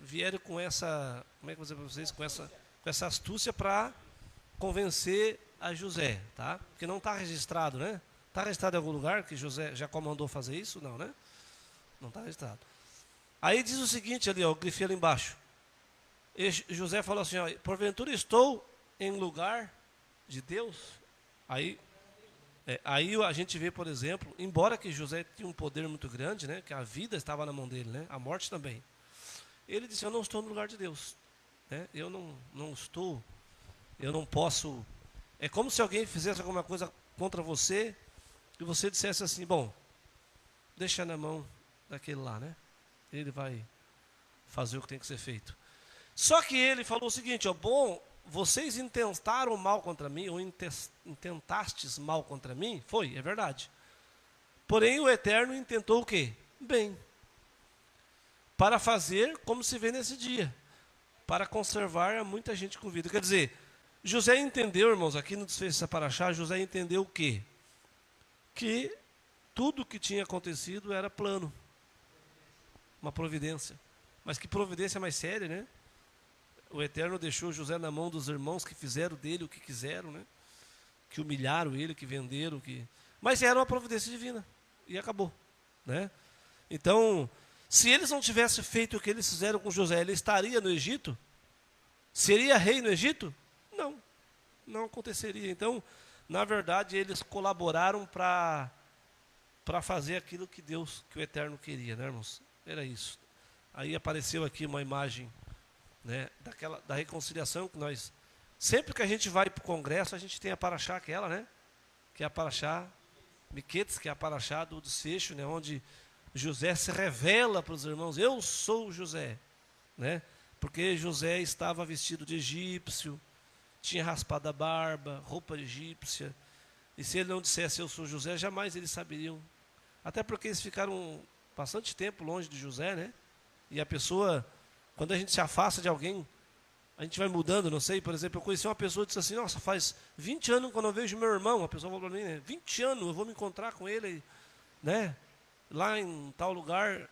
vieram com essa, como é que eu vou dizer para vocês, com essa astúcia para convencer a José, tá? Porque não está registrado, né? Está registrado em algum lugar que Jacó mandou fazer isso? Não, né? Não está registrado. Aí diz o seguinte ali, ó, eu grifei ali embaixo. E José falou assim, ó, porventura estou em lugar de Deus? Aí a gente vê, por exemplo, embora que José tinha um poder muito grande, né, que a vida estava na mão dele, né, a morte também. Ele disse, eu não estou no lugar de Deus. Né, eu não posso. É como se alguém fizesse alguma coisa contra você e você dissesse assim, bom, deixa na mão daquele lá, né? Ele vai fazer o que tem que ser feito. Só que ele falou o seguinte, ó, bom, vocês intentaram mal contra mim, ou intentastes mal contra mim, é verdade. Porém, o Eterno intentou o quê? Bem. Para fazer como se vê nesse dia. Para conservar muita gente com vida. Quer dizer, José entendeu, irmãos, aqui no desfecho dessa paraxá, José entendeu o quê? Que tudo que tinha acontecido era plano. Uma providência. Mas que providência mais séria, né? O Eterno deixou José na mão dos irmãos que fizeram dele o que quiseram, né? Que humilharam ele, que venderam, mas era uma providência divina. E acabou, né? Então, se eles não tivessem feito o que eles fizeram com José, ele estaria no Egito? Seria rei no Egito? Não, não aconteceria. Então, na verdade, eles colaboraram para fazer aquilo que o Eterno queria, né, irmãos? Era isso. Aí apareceu aqui uma imagem, né, da reconciliação que nós, sempre que a gente vai para o congresso, a gente tem a paraxá aquela, né, que é a paraxá Miquetes, que é a paraxá do desfecho, né, onde José se revela para os irmãos, eu sou José, né, porque José estava vestido de egípcio, tinha raspado a barba, roupa egípcia, e se ele não dissesse eu sou José, jamais eles saberiam, até porque eles ficaram bastante tempo longe de José, né, e a pessoa, quando a gente se afasta de alguém, a gente vai mudando, não sei, por exemplo, eu conheci uma pessoa que disse assim, nossa, faz 20 anos que eu não vejo meu irmão, a pessoa falou para mim, né, 20 anos, eu vou me encontrar com ele, né, lá em tal lugar.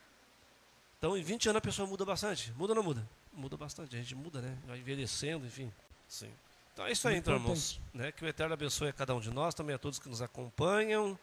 Então, em 20 anos a pessoa muda bastante. Muda ou não muda? Muda bastante, a gente muda, né, vai envelhecendo, enfim. Sim. Então é isso aí, então, irmãos, né, que o Eterno abençoe a cada um de nós, também a todos que nos acompanham.